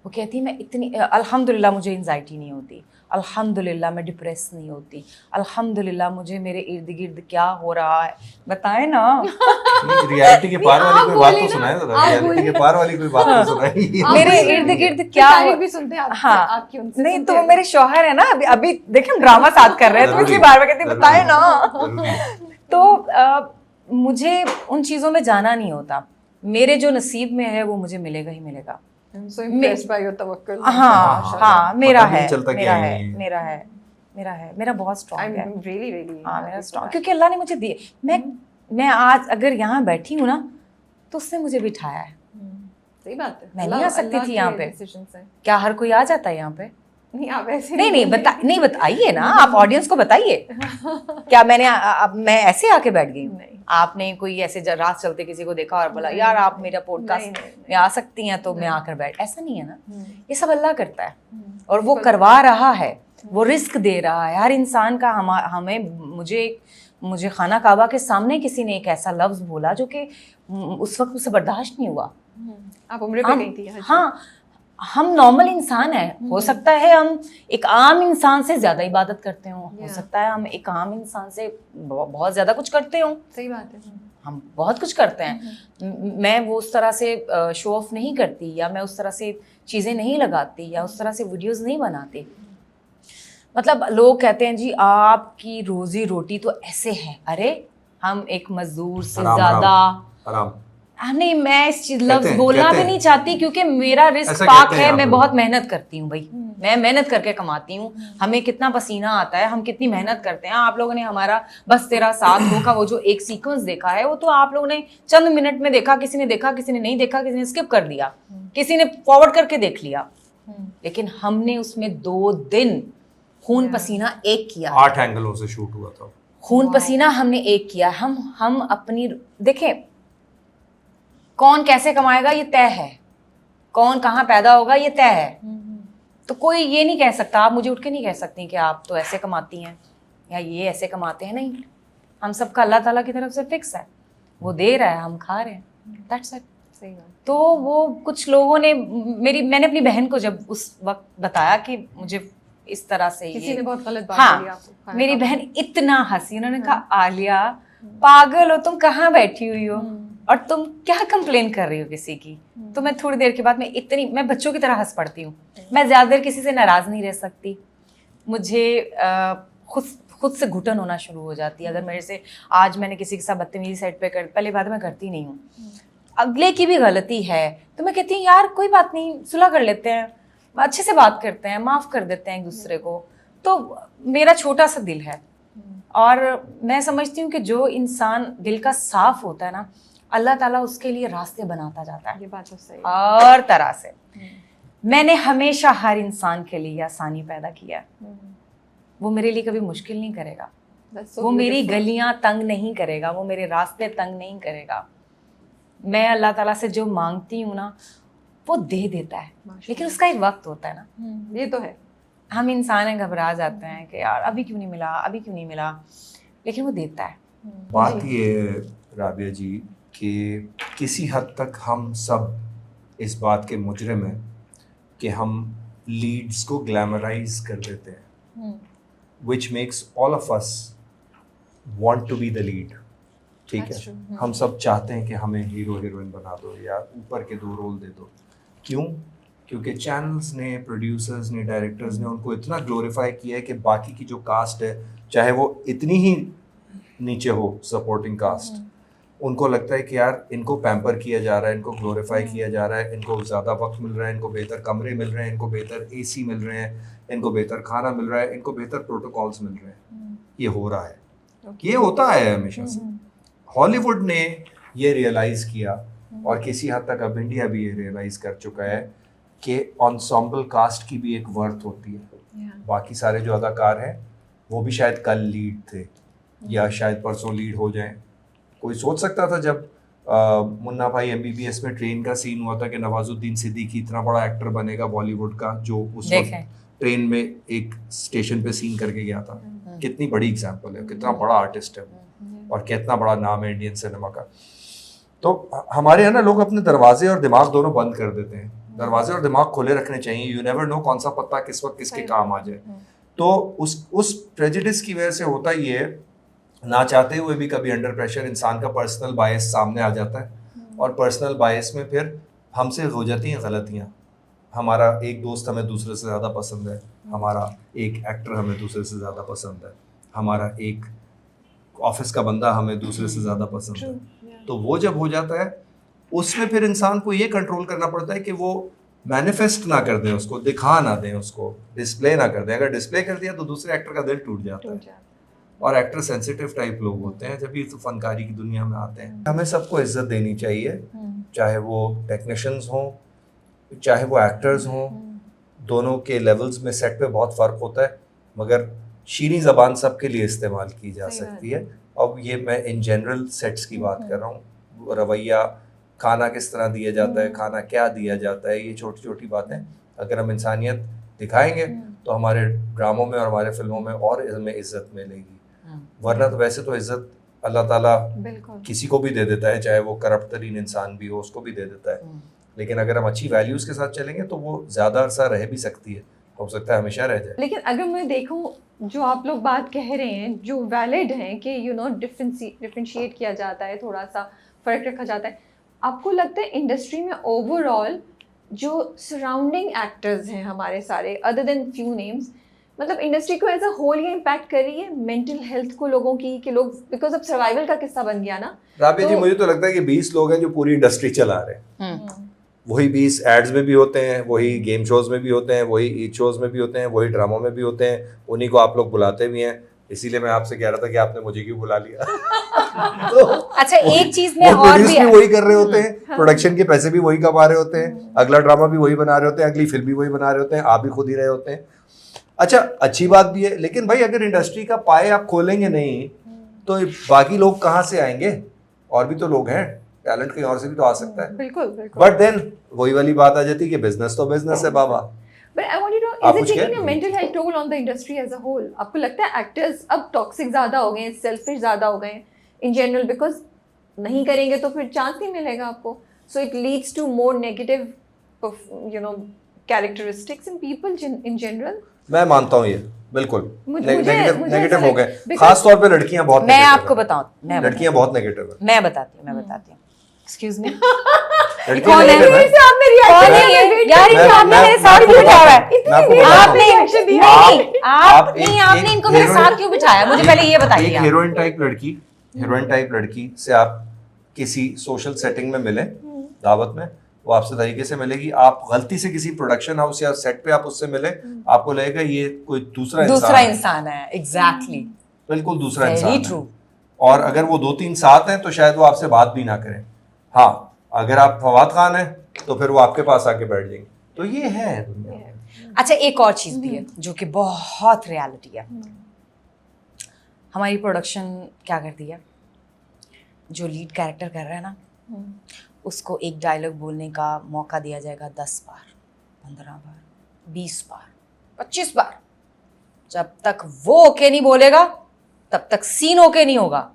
वो कहती मैं इतनी अल्हम्दुलिल्लाह मुझे एंजाइटी नहीं होती, अल्हम्दुलिल्लाह मैं डिप्रेस नहीं होती, अल्हम्दुलिल्लाह मुझे मेरे इर्द गिर्द क्या हो रहा है बताएं ना।
रियलिटी के पार वाली कोई बात तो सुनाए, रियलिटी के पार वाली कोई बात तो सुनाए।
मेरे इर्द गिर्द क्या
भी सुनते हैं
हाँ
आपकी उनसे
नहीं, तो मेरे शौहर है ना, अभी देखें ड्रामा साथ कर रहे हैं, तो इसलिए बार बार कहती बताएं ना। तो मुझे उन चीज़ों में जाना नहीं होता। मेरे जो नसीब में है वो मुझे मिलेगा ही मिलेगा।
So impressed by your tawakkul.
हाँ, मेरा है, मेरा बहुत स्ट्रॉन्ग है।
really
हाँ, मेरा स्ट्रॉन्ग, क्योंकि अल्लाह ने मुझे दिए। मैं आज अगर यहाँ बैठी हूँ ना तो उसने मुझे बिठाया है।
सही बात है।
मैं नहीं आ सकती थी यहाँ पे। क्या हर कोई आ जाता है यहाँ पे?
नहीं, आप ऐसे
नहीं बताइए ना, आप ऑडियंस को बताइए। क्या मैं ऐसे आके बैठ गई हूँ? आपने कोई ऐसे रात चलते किसी को देखा और बोला यार आप मेरा पॉडकास्ट में आ सकती हैं, तो मैं आकर बैठ, ऐसा नहीं है ना। ये सब अल्लाह करता है और वो करवा रहा है। वो रिस्क दे रहा है हर इंसान का। हमें मुझे खाना काबा के सामने किसी ने एक ऐसा लफ्ज बोला जो कि उस वक्त उसे बर्दाश्त नहीं हुआ।
आप उम्र पे गई थी?
हाँ, हम नॉर्मल इंसान हैं, हो सकता है हम एक आम इंसान से ज्यादा इबादत करते हों, हो सकता है हम एक आम इंसान से बहुत ज्यादा कुछ करते हों।
सही बात है,
हम बहुत कुछ करते हैं। मैं वो उस तरह से शो ऑफ नहीं करती, या मैं उस तरह से चीज़ें नहीं लगाती, या उस तरह से वीडियोस नहीं बनाती। मतलब लोग कहते हैं जी आपकी रोजी रोटी तो ऐसे है। अरे हम एक मजदूर से ज़्यादा नहीं, मैं इस चीज लफ्ज बोलना भी नहीं चाहती क्योंकि मेरा रिस्क पाक है। मैं बहुत मेहनत करती हूँ भाई, मैं मेहनत करके कमाती हूँ। हमें कितना पसीना आता है, हम कितनी मेहनत करते हैं। आप लोगों ने हमारा बस तेरा साथ हो का वो जो एक सीक्वेंस देखा है, वो तो आप लोगों ने चंद मिनट में देखा, किसी ने देखा, किसी ने नहीं देखा, किसी ने स्किप कर दिया, किसी ने फॉरवर्ड करके देख लिया। लेकिन हमने उसमें 2 दिन खून पसीना एक किया,
8 एंगलों से शूट हुआ था।
खून पसीना हमने एक किया। हम अपनी देखें, कौन कैसे कमाएगा ये तय है, कौन कहाँ पैदा होगा ये तय है। तो कोई ये नहीं कह सकता, आप मुझे उठ के नहीं कह सकती कि आप तो ऐसे कमाती हैं या ये ऐसे कमाते हैं। नहीं, हम सबका अल्लाह ताला की तरफ से फिक्स है, वो दे रहा है, हम खा रहे हैं, दैट्स इट।
सही बात।
तो वो कुछ लोगों ने मैंने अपनी बहन को जब उस वक्त बताया कि मुझे इस तरह से
किसी ने बहुत गलत बात बोली आपको,
मेरी बहन इतना हंसी, उन्होंने कहा आलिया पागल हो तुम, कहाँ बैठी हुई हो और तुम क्या कंप्लेन कर रही हो किसी की। तो मैं थोड़ी देर के बाद मैं बच्चों की तरह हंस पड़ती हूँ। मैं ज्यादा देर किसी से नाराज नहीं रह सकती, मुझे खुद से घुटन होना शुरू हो जाती है। अगर मेरे से आज मैंने किसी के साथ बदतमीजी साइड पे पहले बात मैं करती नहीं हूँ, अगले की भी गलती है तो मैं कहती हूँ यार कोई बात नहीं, सुलह कर लेते हैं, अच्छे से बात करते हैं, माफ कर देते हैं एक दूसरे को। तो मेरा छोटा सा दिल है और मैं समझती हूँ कि जो इंसान दिल का साफ होता है ना, अल्लाह ताला उसके लिए रास्ते बनाता जाता है।
ये बात तो सही है।
और तरह से मैंने हमेशा हर इंसान के लिए आसानी पैदा किया है। वो मेरे लिए कभी मुश्किल नहीं करेगा, वो मेरी गलियां तंग नहीं करेगा, वो मेरे रास्ते तंग नहीं करेगा। मैं अल्लाह ताला से जो मांगती हूँ ना वो दे देता है, लेकिन उसका एक वक्त होता है ना।
ये तो है,
हम इंसान हैं, घबरा जाते हैं कि यार अभी क्यों नहीं मिला, अभी क्यों नहीं मिला, लेकिन वो देता है।
बात ये है राबिया जी कि किसी हद तक हम सब इस बात के मुजरिम हैं कि हम लीड्स को ग्लैमराइज कर देते हैं, which makes all of us want to be the lead. ठीक है, हम सब चाहते हैं कि हमें हीरो हीरोइन बना दो या ऊपर के 2 रोल दे दो। क्यों? क्योंकि चैनल्स ने, प्रोड्यूसर्स ने, डायरेक्टर्स ने उनको इतना ग्लोरीफाई किया है कि बाकी की जो कास्ट है, चाहे वो इतनी ही नीचे हो सपोर्टिंग कास्ट, उनको लगता है कि यार इनको पैम्पर किया जा रहा है, इनको ग्लोरीफाई किया जा रहा है, इनको ज़्यादा वक्त मिल रहा है, इनको बेहतर कमरे मिल रहे हैं, इनको बेहतर AC मिल रहे हैं, इनको बेहतर खाना मिल रहा है, इनको बेहतर प्रोटोकॉल्स मिल रहे हैं। ये हो रहा है, ये होता है हमेशा से। हॉलीवुड ने ये रियलाइज़ किया और किसी हद तक अब इंडिया भी ये रियलाइज़ कर चुका है कि एंसेम्बल कास्ट की भी एक वर्थ होती है। बाकी सारे जो अदाकार हैं वो भी शायद कल लीड थे या शायद परसों लीड हो जाएं। कोई सोच सकता था जब मुन्ना भाई MBBS में ट्रेन का सीन हुआ था कि नवाजुद्दीन सिद्दीकी इतना बड़ा एक्टर बनेगा बॉलीवुड का, जो उस वक्त ट्रेन में एक स्टेशन पे सीन करके गया था। कितनी बड़ी एग्जाम्पल है, कितना बड़ा आर्टिस्ट है और कितना बड़ा नाम है इंडियन सिनेमा का। तो हमारे यहाँ ना लोग अपने दरवाजे और दिमाग दोनों बंद कर देते हैं। दरवाजे और दिमाग खुले रखने चाहिए, यू नेवर नो कौन सा पत्ता किस वक्त किसके काम आ जाए। तो उस प्रेजुडिस की वजह से होता ही है, ना चाहते हुए भी कभी अंडर प्रेशर इंसान का पर्सनल बायस सामने आ जाता है और पर्सनल बायस में फिर हमसे हो जाती हैं गलतियाँ। हमारा एक दोस्त हमें दूसरे से ज़्यादा पसंद है, हमारा एक एक्टर हमें दूसरे से ज़्यादा पसंद है, हमारा एक ऑफिस का बंदा हमें दूसरे से ज़्यादा पसंद है। तो वो जब हो जाता है उसमें फिर इंसान को ये कंट्रोल करना पड़ता है कि वो मैनिफेस्ट ना कर दें, उसको दिखा ना दें, उसको डिस्प्ले ना कर दें। अगर डिस्प्ले कर दिया तो दूसरे एक्टर का दिल टूट जाता है और एक्टर सेंसिटिव टाइप लोग होते हैं जब ये तो फनकारी की दुनिया में आते हैं। हमें सबको इज्जत देनी चाहिए, चाहे वो टेक्नीशियंस हों चाहे वो एक्टर्स हों, दोनों के लेवल्स में सेट पे बहुत फ़र्क होता है, मगर शीरी ज़बान सबके लिए इस्तेमाल की जा सकती है। अब ये मैं इन जनरल सेट्स की बात कर रहा हूँ, रवैया, खाना किस तरह दिया जाता है, खाना क्या दिया जाता है, ये छोटी छोटी बातें अगर हम इंसानियत दिखाएंगे तो हमारे ड्रामों में और हमारे फिल्मों में और हमें इज्जत मिलेगी। वरना तो वैसे तो इज्जत अल्लाह ताला किसी को भी दे देता है, चाहे वो करप्ट तरीन इंसान भी हो उसको भी दे देता है, लेकिन अगर हम अच्छी वैल्यूज के साथ चलेंगे तो वो ज्यादा अरसा रह भी सकती है, हो सकता है हमेशा रह जाए।
लेकिन अगर मैं देखूं जो आप लोग बात कह रहे हैं जो वैलिड है कि डिफरेंशिएट किया जाता है, थोड़ा सा फर्क रखा जाता है, आपको लगता है इंडस्ट्री में ओवरऑल जो सराउंडिंग एक्टर्स हैं हमारे सारे अदर देन फ्यू नेम्स, मतलब इंडस्ट्री को एज अ होल ये इम्पैक्ट कर रही है मेंटल हेल्थ को लोगों की, कि लोग बिकॉज अब सर्वाइवल का किस्सा बन गया ना।
राबिया जी मुझे तो लगता है कि 20 लोग हैं जो पूरी इंडस्ट्री चला रहे हैं। वही 20 एड्स में भी होते हैं, वही गेम शोज में भी होते हैं, वही ईट शोज में भी होते हैं, वही ड्रामों में भी होते हैं, उन्हीं को आप लोग बुलाते भी हैं। इसीलिए मैं आपसे कह रहा था कि आपने मुझे क्यों बुला लिया। तो
अच्छा एक चीज में और
प्रोड्यूस भी वही कर रहे होते हैं, प्रोडक्शन के पैसे भी वही कमा रहे होते हैं, अगला ड्रामा भी वही बना रहे होते हैं, अगली फिल्म भी वही बना रहे होते हैं, आप भी खुद ही रहे होते हैं। अच्छा अच्छी बात भी है, लेकिन भाई अगर इंडस्ट्री का पाए आप खोलेंगे नहीं तो बाकी लोग कहाँ से आएंगे? और भी तो लोग हैं, टैलेंट कहीं और से भी तो आ सकता है।
बिल्कुल बिल्कुल।
बट देन वही वाली बात आ जाती है कि बिजनेस तो बिजनेस है बाबा।
But I want you to know, is it taking a mental health toll on the industry as a whole? आपको लगता है एक्टर्स अब टॉक्सिक ज्यादा हो गए हैं, सेल्फिश ज्यादा हो गए हैं इन जनरल, बिकॉज नहीं करेंगे तो फिर चांस नहीं मिलेगा आपको, so it leads to more negative characteristics in people in general.
मैं मानता हूँ ये बिल्कुल
मुझे
नेगेटिव हो गए, खास तौर पे लड़कियां बहुत।
मैं आपको बताऊं,
लड़कियां बहुत नेगेटिव है।
मैं बताती हूँ एक्सक्यूज मी।
कौन है
यार? आपने मेरे साथ क्यों बिठाया है? आपने इनको मेरे साथ क्यों बिठाया? मुझे पहले ये बताइए।
एक हीरोइन टाइप लड़की से आप किसी सोशल सेटिंग में मिले, दावत में, वो आपसे तरीके से मिलेगी। आप गलती से किसी प्रोडक्शन हाउस या सेट पे आप उससे मिले, आपको लगेगा ये कोई दूसरा
इंसान है। एग्जैक्टली,
बिल्कुल दूसरा इंसान है। और अगर वो 2-3 साथ हैं तो शायद वो आपसे बात भी ना करें। हाँ, अगर आप फवाद खान हैं तो फिर वो आपके पास आके बैठ जाएंगे। तो ये है दुनिया।
अच्छा एक और चीज भी है जो कि बहुत रियलिटी है। हमारी प्रोडक्शन क्या करती है, जो लीड कैरेक्टर कर रहा है ना, उसको एक डायलॉग बोलने का मौका दिया जाएगा 10 बार, 15 बार, 20 बार, 25 बार। जब तक वो ओके नहीं बोलेगा तब तक सीन ओके नहीं होगा।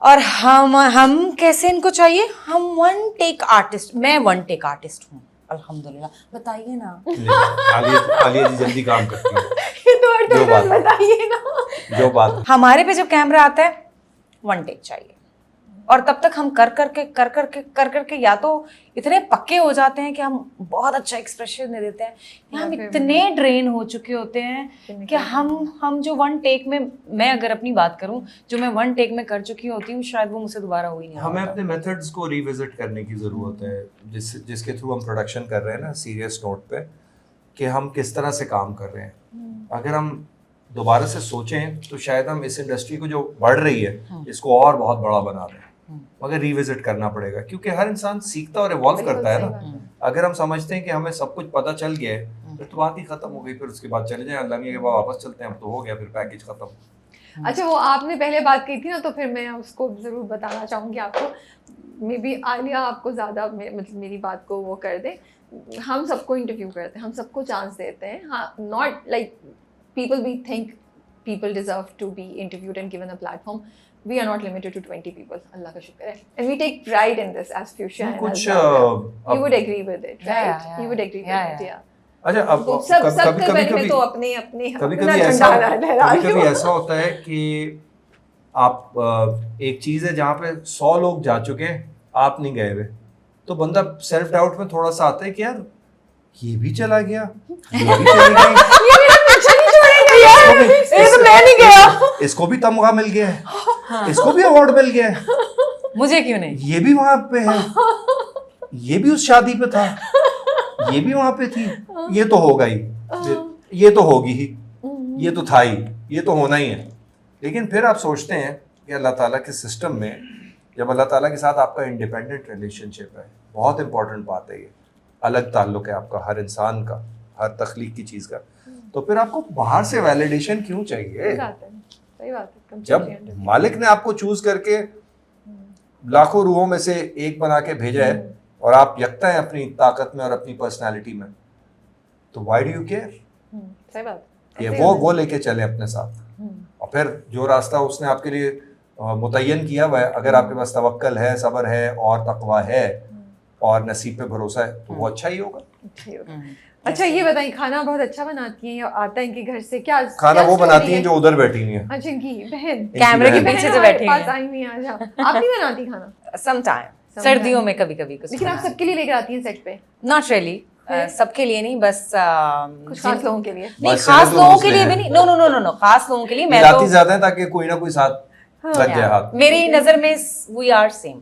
और हम कैसे इनको चाहिए? हम वन टेक आर्टिस्ट। मैं वन टेक आर्टिस्ट हूँ अल्हम्दुलिल्लाह। बताइए ना।
आलिया जी जल्दी काम करती है।
बताइए ना।
जो बात
हमारे पे जब कैमरा आता है वन टेक चाहिए, और तब तक हम कर करके या तो इतने पक्के हो जाते हैं कि हम बहुत अच्छा एक्सप्रेशन दे देते हैं, या हम इतने ड्रेन हो चुके होते हैं कि हम जो वन टेक में, मैं अगर अपनी बात करूं, जो मैं वन टेक में कर चुकी होती हूँ शायद वो मुझसे दोबारा हो ही नहीं।
हमें अपने मेथड्स को रिविजिट करने की ज़रूरत है, जिसके थ्रू हम प्रोडक्शन कर रहे हैं ना, सीरियस नोट पे, कि हम किस तरह से काम कर रहे हैं। अगर हम दोबारा से सोचें तो शायद हम इस इंडस्ट्री को जो बढ़ रही है इसको और बहुत बड़ा बना दें, मगर रिविजिट करना पड़ेगा, क्योंकि हर इंसान सीखता और इवॉल्व करता है ना। अगर हम समझते हैं कि हमें सब कुछ पता चल गया है फिर तो बात ही खत्म हो गई, फिर उसके बाद चले जाएं अल्लाह के बाद वापस चलते हैं, तो हो गया, फिर पैकेज खत्म।
अच्छा, वो आपने पहले बात की थी ना, तो फिर मैं उसको जरूर बताना चाहूँगी आपको। मे बी आलिया आपको ज़्यादा मतलब मेरी बात को वो कर दे। हम सबको इंटरव्यू करते हैं, हम सबको चांस देते हैं। हाँ, not like people we think people deserve to be interviewed and given a platform. We are not limited to 20 people. Allah ka shukr hai. And we take pride in this as Fuchsia and as Rabia. You would agree with it, right?
Yeah.
You would agree with it, yeah.
अच्छा, अब
कभी तो अपने
कभी ऐसा होता है कि आप एक चीज़ है जहाँ पे 100 लोग जा चुके हैं, आप नहीं गए हुए, तो बंदा सेल्फ डाउट में थोड़ा सा आता है कि यार ये भी चला गया, ये भी चली गई, इसको भी तमगा मिल गया है, इसको भी अवार्ड मिल गया है,
मुझे क्यों नहीं?
ये भी वहां पे है, ये भी उस शादी पे था, ये भी वहां पे थी, ये तो होगा ही, ये तो होगी ही, ये तो था ही, ये तो होना ही है। लेकिन फिर आप सोचते हैं कि अल्लाह ताला के सिस्टम में जब अल्लाह ताला के साथ आपका इंडिपेंडेंट रिलेशनशिप है, बहुत इंपॉर्टेंट बात है, ये अलग ताल्लुक है आपका हर इंसान का, हर तख्लीक की चीज़ का, तो फिर आपको बाहर से वैलिडेशन क्यों चाहिए?
सही बात है।
जब मालिक ने आपको चूज करके लाखों रूहों में से एक बना के भेजा है और आप यकता है अपनी ताकत में और अपनी पर्सनालिटी में, तो व्हाई डू यू केयर?
सही बात।
ये
ऐसे
वो लेके चले अपने साथ। और फिर जो रास्ता उसने आपके लिए मुतय्यन किया हुआ है, अगर आपके पास तवक्कल है, सब्र है और तकवा है और नसीब पे भरोसा है, तो वो अच्छा ही होगा।
अच्छा ही होगा। अच्छा ये बताइए, खाना बहुत अच्छा बनाती हैं या आता है इनके घर से? क्या
खाना
क्या
वो
story
बनाती
है?
हैं जो उधर बैठी हुई हैं।
अच्छा, इनकी बहन
कैमरे के
बहन।
पीछे
बहन
जो
हमारे
बैठी
पास
हैं।
आई हुई हैं। अच्छा, आप नहीं बनाती खाना?
समटाइम, सर्दियों में कभी कभी कुछ।
लेकिन आप सबके लिए लेकर आती हैं सेट पे?
नॉट रियली, सबके लिए नहीं, बस
कुछ खास लोगों के लिए?
नहीं,
बस
खास
चले तो
लोगों
घुस
के
ले
लिए
हैं।
भी नहीं, no no no no no, खास लोगों के लिए मैं
मिलाती
तो
ज्यादा है ताकि कोई ना कोई साथ लग जाए हाथ।
मेरी नजर में वी आर सेम।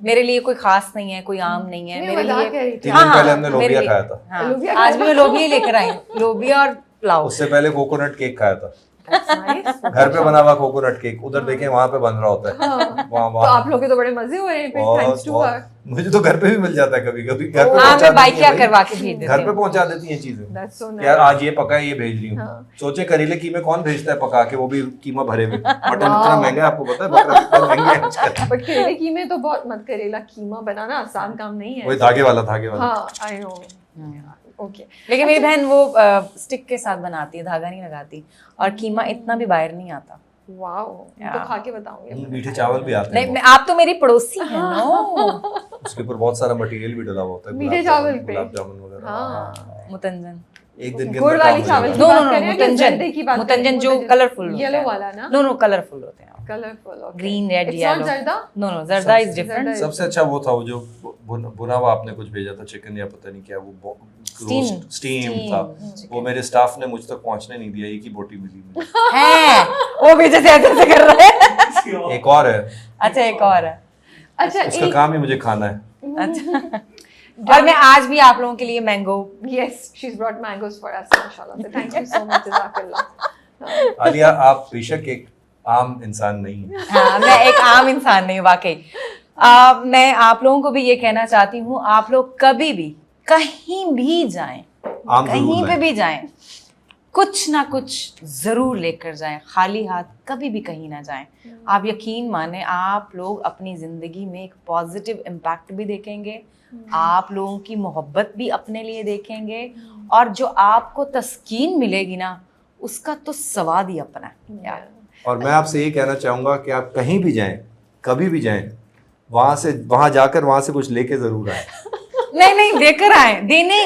मेरे लिए कोई खास नहीं है, कोई आम नहीं है
नहीं,
मेरे
मजाक
लिए।
कह रही थी।
3 दिन पहले हमने
मेरे
लोबिया
लिए-
खाया था।
हाँ,
लोबिया
आज
खाया
भी मैं लोबिया लेकर आई हूँ, लोबिया और पुलाव।
उससे पहले कोकोनट केक खाया था,
That's nice.
घर पे बना हुआ कोकोनट केक। उधर देखें वहां पे बन रहा होता है।
हाँ।
वहाँ
तो आप लोग के तो बड़े मजे हो रहे हैं थैंक्स टू हर।
मुझे तो घर पे भी मिल जाता है कभी कभी। घर पे
हाँ,
पहुंचा
मैं बाइक
देती
क्या
हैं भाई।
करवा के भेज देती
घर पे
हूँ।
पहुंचा देती हैं चीजें।
That's so
यार
nice.
आज ये पका है, ये भेज रही हूँ।
हाँ।
सोचे करेले कीमे कौन भेजता है पका के, वो भी कीमा भरे हुए। मटन इतना महंगा है, आपको पता है बकरा कितना महंगा है आजकल।
बट करेले कीमे तो बहुत मत, करेला कीमा बनाना आसान काम नहीं है।
वही धागे वाला।
हाँ, आई नो। ओके।
लेकिन मेरी बहन वो स्टिक के साथ बनाती है, धागा नहीं लगाती, और कीमा इतना भी बाहर नहीं आता।
वाओ, तो खा के बताऊंगी।
मीठे चावल भी आते
नहीं,
हैं।
आप तो मेरी पड़ोसी हैं नो।
उसके ऊपर बहुत सारा मटेरियल भी डला हुआ होता है।
मीठे चावल पे।
गुलाब जामुन वगैरह।
हाँ।
मुतंजन,
एक दिन के
गुड़
अंदर
वाली
काम हो
चावल
जाएगा।
की
नो
बात
नो
कर
नो,
रहे हैं कि
मुतंजन,
जर्दे की बात कर रहे हैं?
मुतंजन जो कलरफुल
येलो वाला ना?
नो नो, कलरफुल होते हैं।
Colourful, okay.
Green, red,
It's not
yellow.
जर्दा?
नो नो, जर्दा इज डिफरेंट।
सबसे अच्छा वो था, वो जो भुना हुआ आपने कुछ भेजा था, चिकन या पता नहीं क्या, वो स्टीम था। वो मेरे स्टाफ ने मुझ तक पहुंचने नहीं दिया, एक ही बोटी मिली मुझे।
है वो भी जैसे ऐसे कर रहे हैं।
एक और है,
अच्छा, एक और है।
अच्छा,
उसका काम ही मुझे खाना है।
अच्छा, और मैं आज भी आप लोगों के लिए mango.
yes, she's brought mangoes for us, माशाल्लाह। So thank you so much, जज़ाकल्लाह।
आलिया, आप बेशक एक आम इंसान नहीं है।
हाँ, मैं एक आम इंसान नहीं हूँ वाकई। मैं आप लोगों को भी ये कहना चाहती हूँ, आप लोग कभी भी कहीं भी जाएं,
आम जरूर
कहीं पे
लाएं।
भी जाएं, कुछ ना कुछ जरूर लेकर जाएं। खाली हाथ कभी भी कहीं ना जाएं। आप यकीन माने, आप लोग अपनी जिंदगी में एक पॉजिटिव इम्पैक्ट भी देखेंगे, आप लोगों की मोहब्बत भी अपने लिए देखेंगे, और जो आपको तस्कीन मिलेगी ना, उसका तो स्वाद ही अपना है यार।
और मैं आपसे ये कहना चाहूंगा कि आप कहीं भी जाएं, कभी भी जाएं, वहां जाकर वहां से कुछ लेके जरूर आए।
नहीं, देकर आए, देने,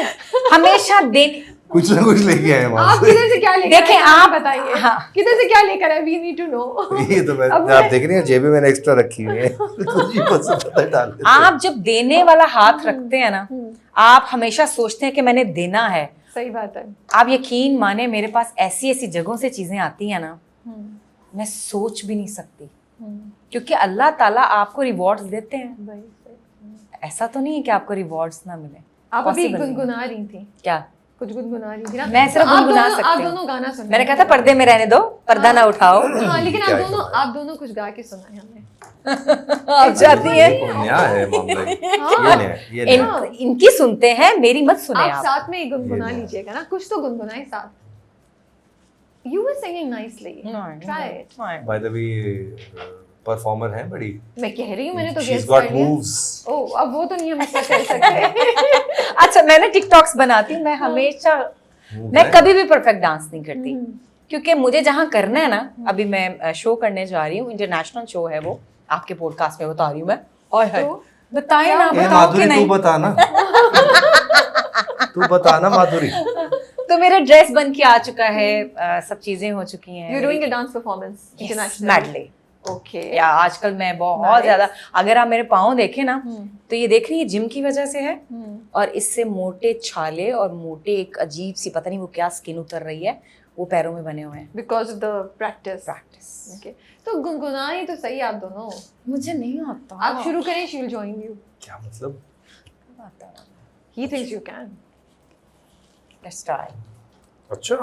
हमेशा देने।
कुछ ना कुछ लेके आए वहां
आप
से।
किधर से क्या लेकर
देखें,
आए?
आप
बताइए,
हाँ।
किधर से क्या लेकर आए? We need to know.
ये तो मैं
अब
आप देख रही हैं, जेबी मैंने एक्स्ट्रा रखी हुई है। कुछ ही पता डाल देते हैं।
आप जब देने वाला हाथ रखते हैं ना, आप हमेशा सोचते हैं कि मैंने देना है।
सही बात है।
आप यकीन माने, मेरे पास ऐसी ऐसी जगहों से चीजें आती हैं ना, मैं सोच भी नहीं सकती, क्योंकि अल्लाह ताला आपको रिवॉर्ड्स देते हैं।
सही, सही।
ऐसा तो नहीं है कि आपको रिवॉर्ड्स ना मिले।
आप अभी
Possible नहीं।
गुनगुना रही थी,
क्या?
कुछ गुनगुना रही थी ना?
मैं सिर्फ
तो आप
गुनगुना
दोनों-
सकती
आप
हूँ।
दोनों गाना सुना।
मैंने कहा था पर्दे में रहने दो, पर्दा ना उठाओ।
हाँ, लेकिन
क्या
आप दोनों कुछ गा के सुनाए हमें।
आप चाहती
ये
हैं
कोई नया है मामला ये।
हाँ।
ये नया।
इनकी सुनते हैं, मेरी मत सुने
आप
आप।
साथ में ही गुनगुना
ये
लीजिएगा ना, कुछ तो गुनगुनाए साथ। You were singing nicely. Try it.
By the way, performer है बड़ी।
मैं कह रही हूँ, मैंने तो
She's
guess
got
कर लिया।
moves.
ओह, अब वो तो नहीं हम इसका कर सकते।
अच्छा, मैंने टिकटॉक्स बनाती हूँ, मैं हमेशा, मैं कभी भी परफेक्ट डांस नहीं करती, क्योंकि मुझे जहाँ करना है ना, अभी मैं शो करने जा रही हूँ, इंटरनेशनल शो है वो, आपके पॉडकास्ट में बता रही हूँ मैं। और है
तो?
बताए ना,
ए
बताओ कि
माधुरी, तू
नहीं।
बताना। तू बताना माधुरी।
तो मेरा ड्रेस बन के आ चुका है, सब चीजें हो चुकी हैं।
You're doing a dance performance internationally.
Madly.
Okay.
या आजकल मैं बहुत
Nice.
ज्यादा, अगर आप मेरे पाँव देखें ना, तो ये देख रही है जिम की वजह से है, और इससे मोटे छाले और मोटे एक अजीब सी, पता नहीं वो क्या स्किन उतर रही है, वो पैरों में बने हुए हैं।
Because of the practice.
Practice.
Okay. तो गुनगुनाए तो सही आप दोनों।
मुझे नहीं आता।
आप शुरू करें, she'll join you.
क्या मतलब?
He thinks you can.
Let's try.
अच्छा,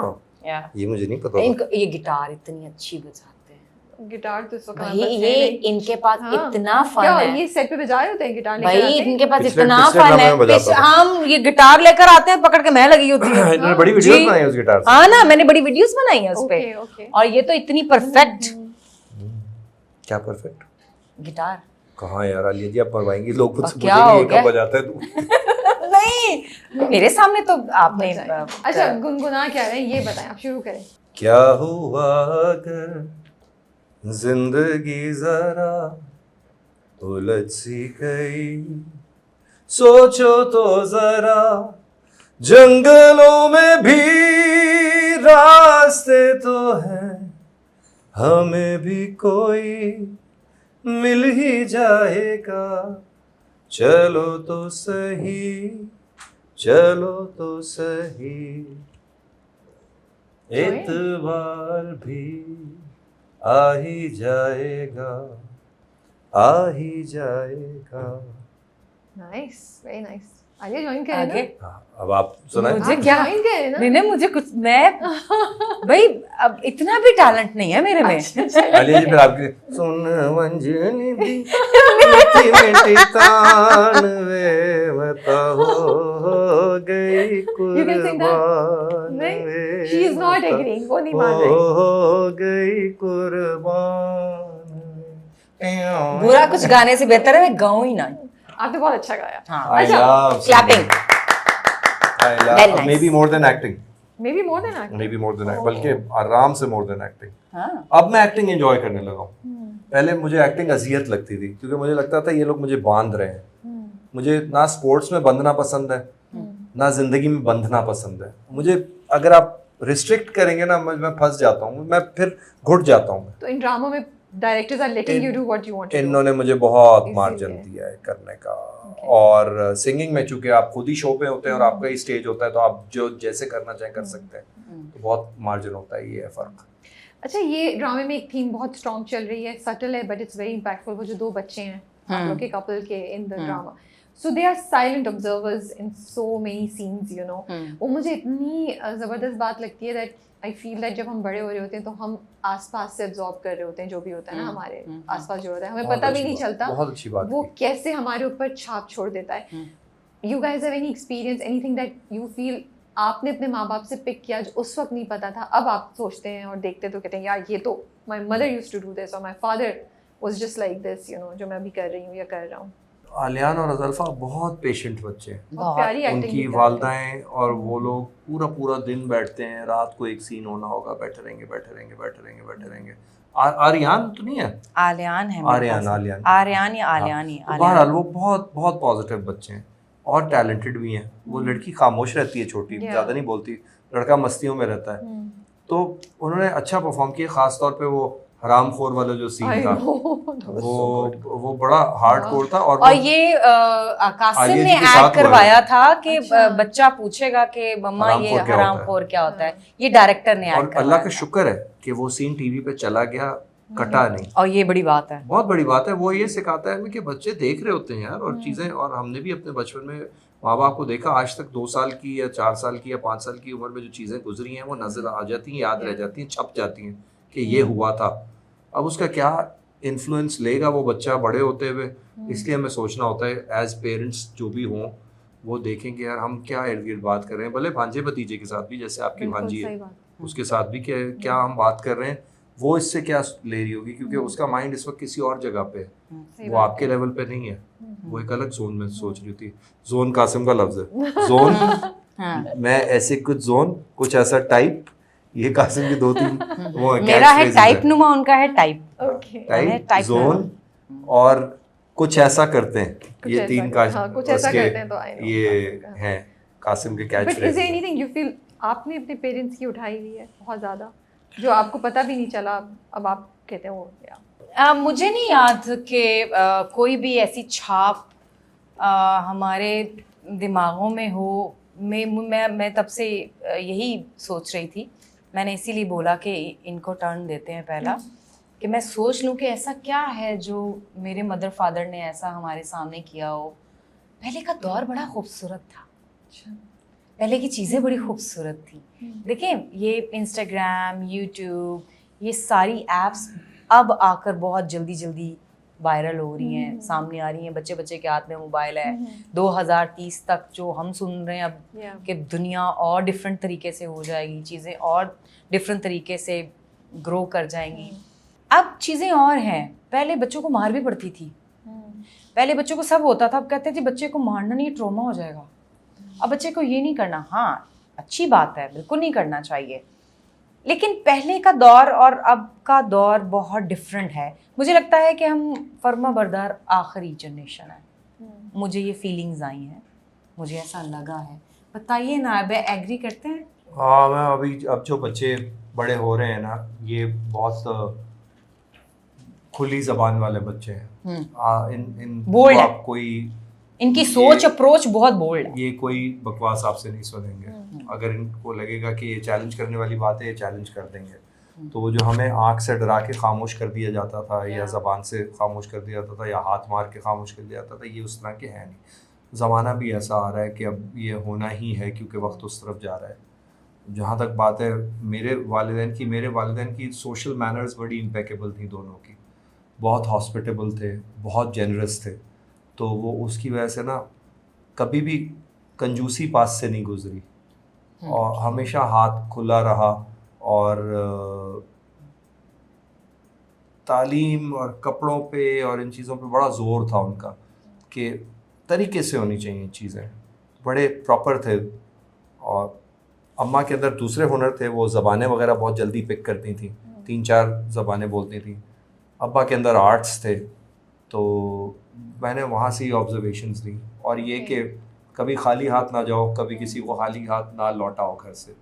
Yeah.
ये मुझे नहीं पता था।
इनको ये गिटार इतनी अच्छी बजाते हैं
गिटार तो इस वक्त हमारे
भाई,
पास
ये
है नहीं।
इनके पास
हाँ।
इतना फन
क्या
है
ये सेट पे बजा रहे होते हैं गिटार लेकर
भाई,
आते हैं?
इनके पास
पिछले
इतना
ड्रामे
फन है।
में बजाता था।
हम ये गिटार लेकर आते हैं, पकड़ के मैं लगी होती हूँ।
इन्होंने बड़ी वीडियोस
जी।
बनाई उस गिटार से।
हाँ ना, मैंने बड़ी वीडियोस बनाई है उस पे।
Okay, okay.
और ये तो इतनी परफेक्ट
क्या परफेक्ट?
गिटार।
कहाँ यार आलिया जी, आप मरवाएंगी लोग।
और
मुझसे
क्या
पूछेंगे
हो
ये
गया?
कब बजाता है तू?
नहीं, मेरे सामने तो आपने
अच्छा गुनगुना क्या रहे हैं ये बताएं, आप शुरू करें।
क्या हुआ अगर जिंदगी जरा उलझ सी गई, सोचो तो जरा जंगलों में भी रास्ते तो हैं, हमें भी कोई मिल ही जाएगा, चलो तो सही, चलो तो सही, एतबार भी आ ही जाएगा, आ ही जाएगा।
Nice, very nice. Alia join करें
आगे
ना?
अब आप सुनाए।
मुझे
आप
क्या
ज्वाइन करें ना?
नहीं, मुझे कुछ, मैं भाई अब इतना भी टैलेंट नहीं है मेरे में।
आलिया जी फिर आपके सुन मंजनी दी मीठी मीठी तान वे बता हो गई
You can sing that.
कुर्बान
नहीं,
वे
she is not
बता
agreeing, वो नहीं मान रही।
हो गई कुर्बान।
बुरा कुछ गाने से बेहतर है मैं गाऊं ही ना।
आपने बहुत अच्छा गाया।
हाँ,
I love
clapping.
I love
Very nice.
maybe more than acting,
Maybe more than acting.
maybe more than acting, बल्कि आराम से more than acting।
हाँ,
अब मैं एक्टिंग एंजॉय करने लगा हूँ। पहले मुझे एक्टिंग अजियत लगती थी क्योंकि मुझे लगता था ये लोग मुझे बांध रहे हैं। मुझे ना स्पोर्ट्स में बंधना पसंद है ना जिंदगी में बंधना पसंद है। मुझे अगर आप रिस्ट्रिक्ट करेंगे ना मैं फंस जाता हूँ, मैं फिर घुट जाता हूँ।
तो इन ड्रामों में directors are letting you do what you want to do.
इन्होंने मुझे बहुत
इसीलिए।
मार्जिन दिया है करने का। और सिंगिंग में चूंकि आप खुद ही शो पे होते हैं और आपका ही स्टेज होता है तो आप जो जैसे करना चाहें कर सकते हैं, तो बहुत मार्जिन होता है, ये है फर्क।
अच्छा, ये ड्रामे में एक थीम बहुत स्ट्रॉन्ग चल रही है, सटल है बट इट्स वेरी इम्पैक्टफुल। वो जो दो बच्चे हैं आप लोग के कपल के in the drama, so they are silent observers in so many scenes, you know. वो मुझे इतनी ज़बरदस्त बात लगती है दैट आई फील दैट जब हम बड़े हो रहे होते हैं तो हम आसपास से एब्जॉर्ब कर रहे होते हैं जो भी होता है ना हमारे आसपास जो होता है, हमें पता भी नहीं चलता
बहुत अच्छी बात
वो
की।
कैसे हमारे ऊपर छाप छोड़ देता है। You guys have any experience, anything that you feel आपने अपने माँ बाप से पिक किया जो उस वक्त नहीं पता था, अब आप सोचते हैं और देखते तो कहते हैं यार ये तो my mother used to do this और my father was just like this, you know, जो मैं अभी कर रही हूँ या कर रहा हूँ।
आलियान और अज़ल्फा बहुत पेशेंट बच्चे हैं।
बहुत प्यारी एक्टिंग
उनकी वालदाएं और वो लोग पूरा पूरा दिन बैठते हैं, रात को एक सीन होना होगा बैठे रहेंगे बैठे रहेंगे बैठे रहेंगे बैठे रहेंगे। आर्यान तो नहीं है,
आलियान है मेरे
आर्यान
पास।
आलियान
आर्यान या आलियान ही,
तो बहरहाल वो बहुत बहुत पॉजिटिव बच्चे हैं और टैलेंटेड भी हैं। वो लड़की खामोश रहती है, छोटी, ज़्यादा नहीं बोलती, लड़का मस्तियों में रहता है। तो उन्होंने अच्छा परफॉर्म किया, खास तौर पे वो हरामखोर वाला जो सीन था वो बड़ा हार्ड कोर था। और
ये कासिम
आलिया
ने
जी के साथ
ऐड करवाया था कि
अच्छा।
बच्चा पूछेगा कि मम्मा ये
हरामखोर क्या
हरामखोर क्या होता है, ये डायरेक्टर ने ऐड
और
करवाया
अल्लाह का
था।
शुक्र है कि वो सीन टीवी पे चला गया, कटा नहीं।
और ये बड़ी बात है,
बहुत बड़ी बात है। वो ये सिखाता है कि बच्चे देख रहे होते हैं यार और चीज़ें, और हमने भी अपने बचपन में माँ बाप को देखा, आज तक 2 साल की या 4 साल की या 5 साल की उम्र में जो चीज़ें गुजरी हैं वो नजर आ जाती हैं, याद रह जाती हैं, छप जाती हैं कि ये हुआ था। अब उसका क्या इन्फ्लुएंस लेगा वो बच्चा बड़े होते हुए, इसलिए हमें सोचना होता है एज पेरेंट्स जो भी हों वो देखें कि यार हम क्या इर्द गिर्द बात कर रहे हैं, भले भांजे भतीजे के साथ भी, जैसे आपकी भांजी है उसके साथ भी क्या हम बात कर रहे हैं, वो इससे क्या ले रही होगी, क्योंकि उसका माइंड इस वक्त किसी और जगह पे है, वो आपके लेवल पे नहीं है, वो एक अलग जोन में सोच रही थी। जोन कासिम का लफ्ज है, जोन मैं ऐसे कुछ जोन कुछ ऐसा टाइप, ये कासिम की 2-3 वो
मेरा है टाइप नुमा, उनका है टाइप।
टाइप जोन और कुछ ऐसा करते हैं, ये 3 का
कुछ ऐसा करते हैं, तो
ये है कासिम के catch
but
phrase.
Is there anything you feel आपने अपने पेरेंट्स की उठाई हुई है बहुत ज़्यादा जो आपको पता भी नहीं चला, अब आप कहते हैं वो या
मुझे नहीं याद कि कोई भी ऐसी छाप हमारे दिमागों में हो। मैं तब से यही सोच रही थी, मैंने इसीलिए बोला कि इनको टर्न देते हैं पहला, कि मैं सोच लूँ कि ऐसा क्या है जो मेरे मदर फादर ने ऐसा हमारे सामने किया हो। पहले का दौर बड़ा खूबसूरत था, पहले की चीज़ें बड़ी खूबसूरत थी। देखें ये इंस्टाग्राम, यूट्यूब, ये सारी एप्स अब आकर बहुत जल्दी जल्दी वायरल हो रही हैं, सामने आ रही हैं, बच्चे बच्चे के हाथ में मोबाइल है। 2030 तक जो हम सुन रहे हैं अब कि दुनिया और डिफरेंट तरीके से हो जाएगी, चीज़ें और डिफरेंट तरीके से ग्रो कर जाएंगी। अब चीज़ें और हैं, पहले बच्चों को मार भी पड़ती थी, पहले बच्चों को सब होता था, अब कहते थे बच्चे को मारना नहीं ट्रॉमा हो जाएगा। अब बच्चे को ये नहीं करना, हाँ अच्छी बात है, बिल्कुल नहीं करना चाहिए, लेकिन पहले का दौर और अब का दौर बहुत डिफरेंट है। मुझे लगता है कि हम फर्मा बरदार आखिरी जनरेशन है, मुझे ये फीलिंग्स आई हैं, मुझे ऐसा लगा है। बताइए ना, अब एग्री करते हैं?
हाँ, मैं अभी अब जो बच्चे बड़े हो रहे हैं ना, ये बहुत खुली जबान वाले बच्चे हैं। इन
बोल्ड है,
आप कोई
इनकी सोच अप्रोच बहुत बोल्ड है।
ये कोई बकवास आपसे नहीं सुनेंगे। अगर इनको लगेगा कि ये चैलेंज करने वाली बात है, ये चैलेंज कर देंगे। तो वो जो हमें आंख से डरा के खामोश कर दिया जाता था, या ज़बान से खामोश कर दिया जाता था, या हाथ मार के खामोश कर दिया जाता था, ये उस तरह के हैं नहीं। ज़माना भी ऐसा आ रहा है कि अब ये होना ही है, क्योंकि वक्त उस तरफ जा रहा है। जहाँ तक बात है मेरे वालिदैन की सोशल मैनर्स बड़ी इम्पेकेबल थी दोनों की, बहुत हॉस्पिटेबल थे, बहुत जेनरस थे। तो वो उसकी वजह से ना कभी भी कंजूसी पास से नहीं गुजरी, और हमेशा हाथ खुला रहा। और तालीम और कपड़ों पे और इन चीज़ों पे बड़ा ज़ोर था उनका कि तरीके से होनी चाहिए चीज़ें, बड़े प्रॉपर थे। और अम्मा के अंदर दूसरे हुनर थे, वो ज़बानें वगैरह बहुत जल्दी पिक करती थी, 3-4 ज़बानें बोलती थी। अब्बा के अंदर आर्ट्स थे, तो मैंने वहाँ से ही ऑब्जर्वेशंस ली। और ये कि कभी खाली हाथ ना जाओ, कभी किसी को खाली हाथ ना लौटाओ घर से,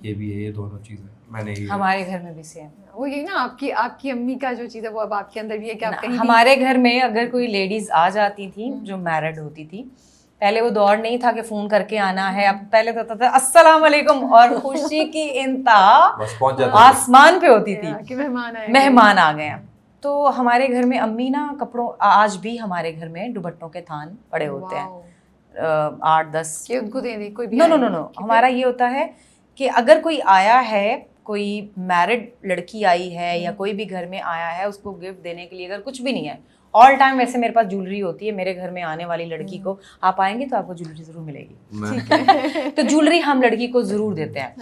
ये भी है, ये दोनों चीज़ें मैंने ये
हमारे घर में भी सेम।
वो ये ना आपकी अम्मी का जो चीज़ है वो अब आपके अंदर भी है कि आप कहीं
हमारे घर में अगर कोई लेडीज आ जाती थी जो मैरिड होती थी, पहले वो दौर नहीं था कि फोन करके आना है, अब पहले तो था अस्सलाम वालेकुम, और खुशी की इंतहा
बस पहुंच जाते थे।
आसमान पे होती थी
कि
मेहमान आ गए हैं। तो हमारे घर में अम्मी ना कपड़ों, आज भी हमारे घर में दुपट्टों के थान पड़े होते हैं 8-10
कि उनको दे दे कोई भी।
नो, हमारा ये होता है कि अगर कोई आया है, कोई मैरिड लड़की आई है या कोई भी घर में आया है, उसको गिफ्ट देने के लिए अगर कुछ भी नहीं है, ऑल टाइम वैसे मेरे पास ज्वेलरी होती है। मेरे घर में आने वाली लड़की को आप आएंगे तो आपको ज्वेलरी जरूर मिलेगी। तो ज्वेलरी हम लड़की को जरूर देते हैं।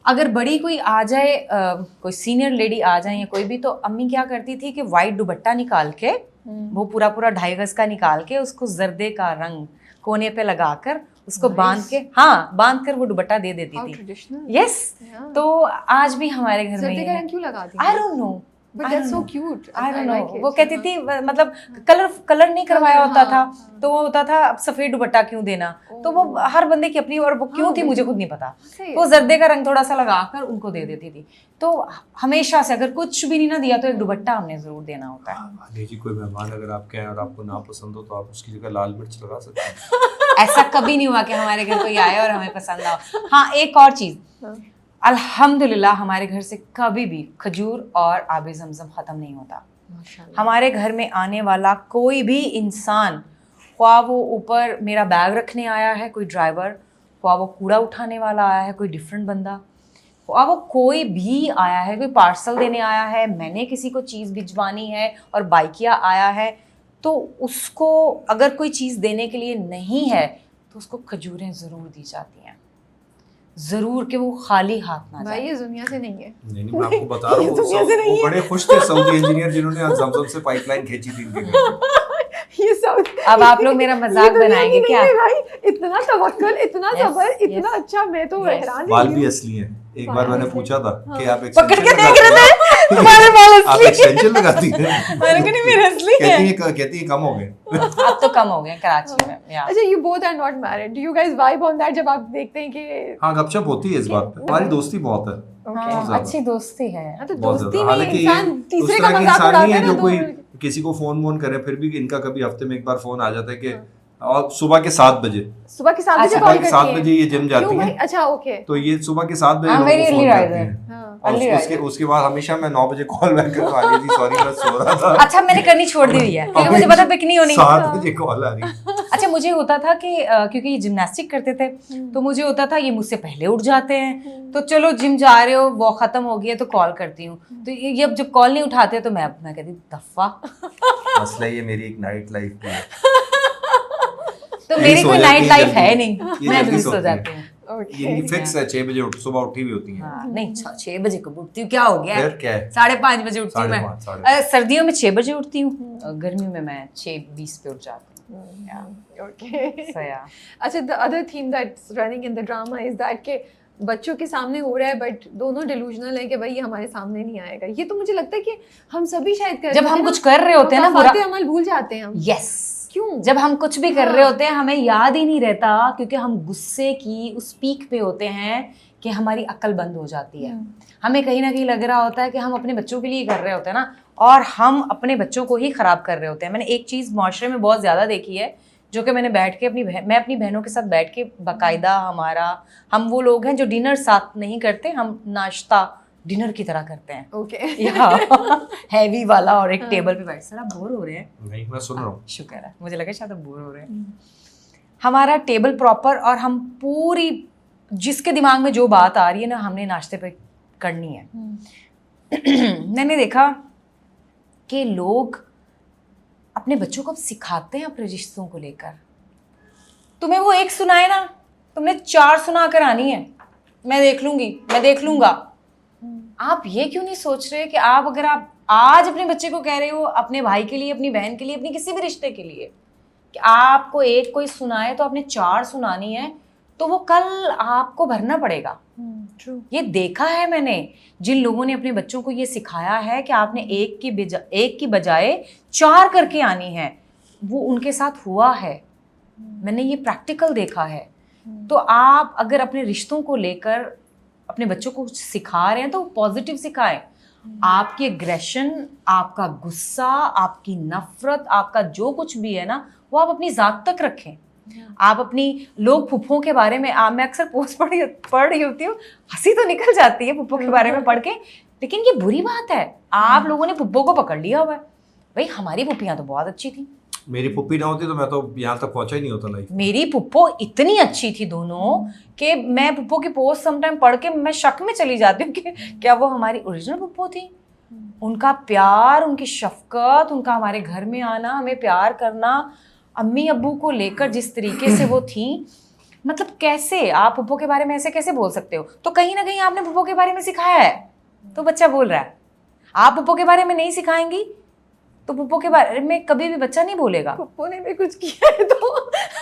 अगर बड़ी कोई आ जाए, कोई सीनियर लेडी आ जाए या कोई भी, तो अम्मी क्या करती थी कि वाइट दुपट्टा निकाल के, वो पूरा 2.5 गज का निकाल के, उसको जर्दे का रंग कोने पे लगाकर उसको बांध के, बांध कर वो दुपट्टा दे देती थी। यस, तो आज भी हमारे घर में
जर्दे का रंग क्यों लगाती है?
I don't no,
But that's so cute.
I don't know. वो कहती थी, मतलब कलर नहीं करवाया होता था, तो वो होता था अब सफेद दुपट्टा क्यों देना, तो वो हर बंदे की अपनी, और वो क्यों थी मुझे खुद नहीं पता, वो जर्दे का रंग थोड़ा सा लगाकर उनको दे देती थी। तो हमेशा से अगर कुछ भी नहीं ना दिया तो एक दुपट्टा हमने जरूर देना होता है।
जी, कोई मेहमान अगर आपके हैं और आपको ना पसंद हो तो आप उसकी जगह लाल मिर्च लगा सकते हैं।
ऐसा कभी नहीं हुआ कि हमारे घर कोई आए और हमें पसंद आओ। हाँ, एक और चीज, अल्हम्दुलिल्लाह हमारे घर से कभी भी खजूर और आबे ज़मज़म ख़त्म नहीं होता। हमारे घर में आने वाला कोई भी इंसान, ख्वाह वो ऊपर मेरा बैग रखने आया है कोई ड्राइवर, ख्वाह वो कूड़ा उठाने वाला आया है कोई डिफरेंट बंदा, ख्वाह वो कोई भी आया है, कोई पार्सल देने आया है, मैंने किसी को चीज़ भिजवानी है और बाइकिया आया है, तो उसको अगर कोई चीज़ देने के लिए नहीं है तो उसको खजूरें ज़रूर दी जाती हैं, जरूर कि वो खाली हाथ ना
भाई ये दुनिया से नहीं है।
नहीं, मैं आपको बता रहा हूँ, वो बड़े खुश थे सऊदी इंजीनियर जिन्होंने आज ज़मज़म से पाइपलाइन खींची थी इनके घर।
ये सब
अब आप लोग मेरा मजाक बनाएंगे क्या?
भाई इतना तवक्कुल, इतना सब्र, इतना अच्छा, मैं तो हैरान।
बाल भी असली हैं। एक बार मैंने पूछा था कि आप
पकड़ के देख रहे थे तुम्हारे बाल
आप
असली
एक्सटेंशन लगाती हैं?
मैंने कहा नहीं मेरे असली है।
कहती है कम हो गए।
अब तो कम हो गए कराची में।
अच्छा, you both are not married. Do you guys vibe on that जब आप देखते हैं कि
हाँ, गपशप होती है इस बात पे। हमारी दोस्ती बहुत है।
हाँ, अच्छी दोस्ती है।
तो दोस्ती में
हालांकि
इंसान तीसरे का मजाक
इंसान
उड़ाता
नहीं है
है
जो
ना,
कोई किसी को फोन करे, फिर भी इनका कभी हफ्ते में एक बार फोन आ जाता है कि और सुबह के 7 बजे
सुबह के 7 बजे
सुबह
कॉल
के
करती
7
है।
बजे ये जिम जाती
क्यों भाई?
है,
अच्छा, ओके।
तो ये सुबह के 7 बजे
हाँ,
लोगों
मेरी
को
early
फोन करती
riser।
हैं।
हाँ।
और उसके बाद हमेशा मैं 9 बजे कॉल बैक करवा रही थी, सॉरी मैं सो रहा था।
अच्छा, मैंने करनी छोड़ दी हुई है क्योंकि मुझे पता पिक नहीं होनी।
7 बजे कॉल आ रही।
अच्छा, मुझे होता था कि क्योंकि ये जिमनास्टिक करते थे तो मुझे होता था ये मुझसे पहले उठ जाते हैं, तो चलो जिम जा रहे हो, वो खत्म हो गया तो कॉल करती हूँ, तो ये जब कॉल नहीं उठाते तो मैं कहती दफा।
मसला ये मेरी एक नाइट लाइफ भी है,
तो मेरी कोई नाइट लाइफ है नहीं, मैं
जल्दी
जल्दी सो जाती हूँ।
ये फिक्स है, 6 बजे सुबह उठी भी होती है।
हाँ, नहीं 6 बजे कब उठती हूँ, क्या हो गया?
फिर क्या है?
5:30 बजे उठती हूँ
5:30
मैं। सर्दियों में 6 बजे उठती हूँ, गर्मियों में मैं 6:20 पे उठ जाती हूँ।
Okay.
So yeah.
अच्छा, the other theme that's running in the drama is that के बच्चों के सामने हो रहा है बट दोनों डिलूजनल है कि भाई ये हमारे सामने नहीं आएगा। ये तो मुझे लगता है कि हम सभी शायद कर
जब हम कुछ कर रहे होते हैं ना बुरा,
अमल भूल जाते हैं हम।
यस,
क्यों?
जब हम कुछ भी कर रहे होते हैं हमें याद ही नहीं रहता, क्योंकि हम गुस्से की उस पीक पे होते हैं कि हमारी अक्ल बंद हो जाती है। हमें कहीं ना कहीं लग रहा होता है कि हम अपने बच्चों के लिए कर रहे होते हैं ना, और हम अपने बच्चों को ही खराब कर रहे होते हैं। मैंने एक चीज़ माशरे में बहुत ज़्यादा देखी है, जो कि मैंने बैठ के मैं अपनी बहनों के साथ बैठ के बाकायदा, हम वो लोग हैं जो डिनर साथ नहीं करते, हम नाश्ता डिनर की तरह करते हैं।
ओके।
हैवी वाला, और एक टेबल पे बैठ। सर आप बोर हो रहे हैं?
नहीं, मैं सुन रहा हूँ।
शुक्र है, मुझे लगा शायद आप बोर हो रहे हैं। हमारा टेबल प्रॉपर, और हम पूरी जिसके दिमाग में जो बात आ रही है ना, हमने नाश्ते पे करनी है। मैंने देखा कि लोग अपने बच्चों को अब सिखाते हैं अपने रिश्तों को लेकर। तुम्हें वो एक सुनाए ना, तुमने 4 सुना कर आनी है, मैं देख लूंगी, मैं देख लूंगा। आप ये क्यों नहीं सोच रहे कि अगर आप आज अपने बच्चे को कह रहे हो, अपने भाई के लिए, अपनी बहन के लिए, अपनी किसी भी रिश्ते के लिए, कि आपको एक कोई सुनाए तो आपने 4 सुनानी है, तो वो कल आपको भरना पड़ेगा। ये देखा है मैंने, जिन लोगों ने अपने बच्चों को ये सिखाया है कि आपने एक की बजाय 4 करके आनी है, वो उनके साथ हुआ है। मैंने ये प्रैक्टिकल देखा है। तो आप अगर अपने रिश्तों को लेकर अपने बच्चों को सिखा रहे हैं तो पॉजिटिव सिखाएं। आपकी एग्रेशन, आपका गुस्सा, आपकी नफरत, आपका जो कुछ भी है ना, वो आप अपनी ज़ात तक रखें। आप अपनी, लोग फुफ्फों के बारे में, मैं अक्सर पोस्ट पढ़ रही होती हूँ, हंसी तो निकल जाती है फुफ्फों के बारे में पढ़ के, लेकिन ये बुरी बात है। आप लोगों ने फुफ्फों को पकड़ लिया हुआ है। भाई हमारी फुफ्फियाँ तो बहुत अच्छी थी।
मेरी पुप्पी ना होती तो मैं तो यहाँ तक पहुंचा ही नहीं होता लाइफ।
मेरी पुप्पो इतनी अच्छी थी दोनों कि मैं पुप्पो की पोस्ट समटाइम पढ़ के मैं शक में चली जाती हूँ कि क्या वो हमारी ओरिजिनल पुप्पो थी। उनका प्यार, उनकी शफकत, उनका हमारे घर में आना, हमें प्यार करना, अम्मी अब्बू को लेकर जिस तरीके से वो थी, मतलब कैसे आप पुप्पो के बारे में ऐसे कैसे बोल सकते हो? तो कहीं ना कहीं आपने पुप्पो के बारे में सिखाया है, तो बच्चा बोल रहा है। आप पुप्पो के बारे में नहीं सिखाएंगी तो पुप्पो के बारे में कभी भी बच्चा नहीं बोलेगा।
पुप्पो ने भी कुछ किया है तो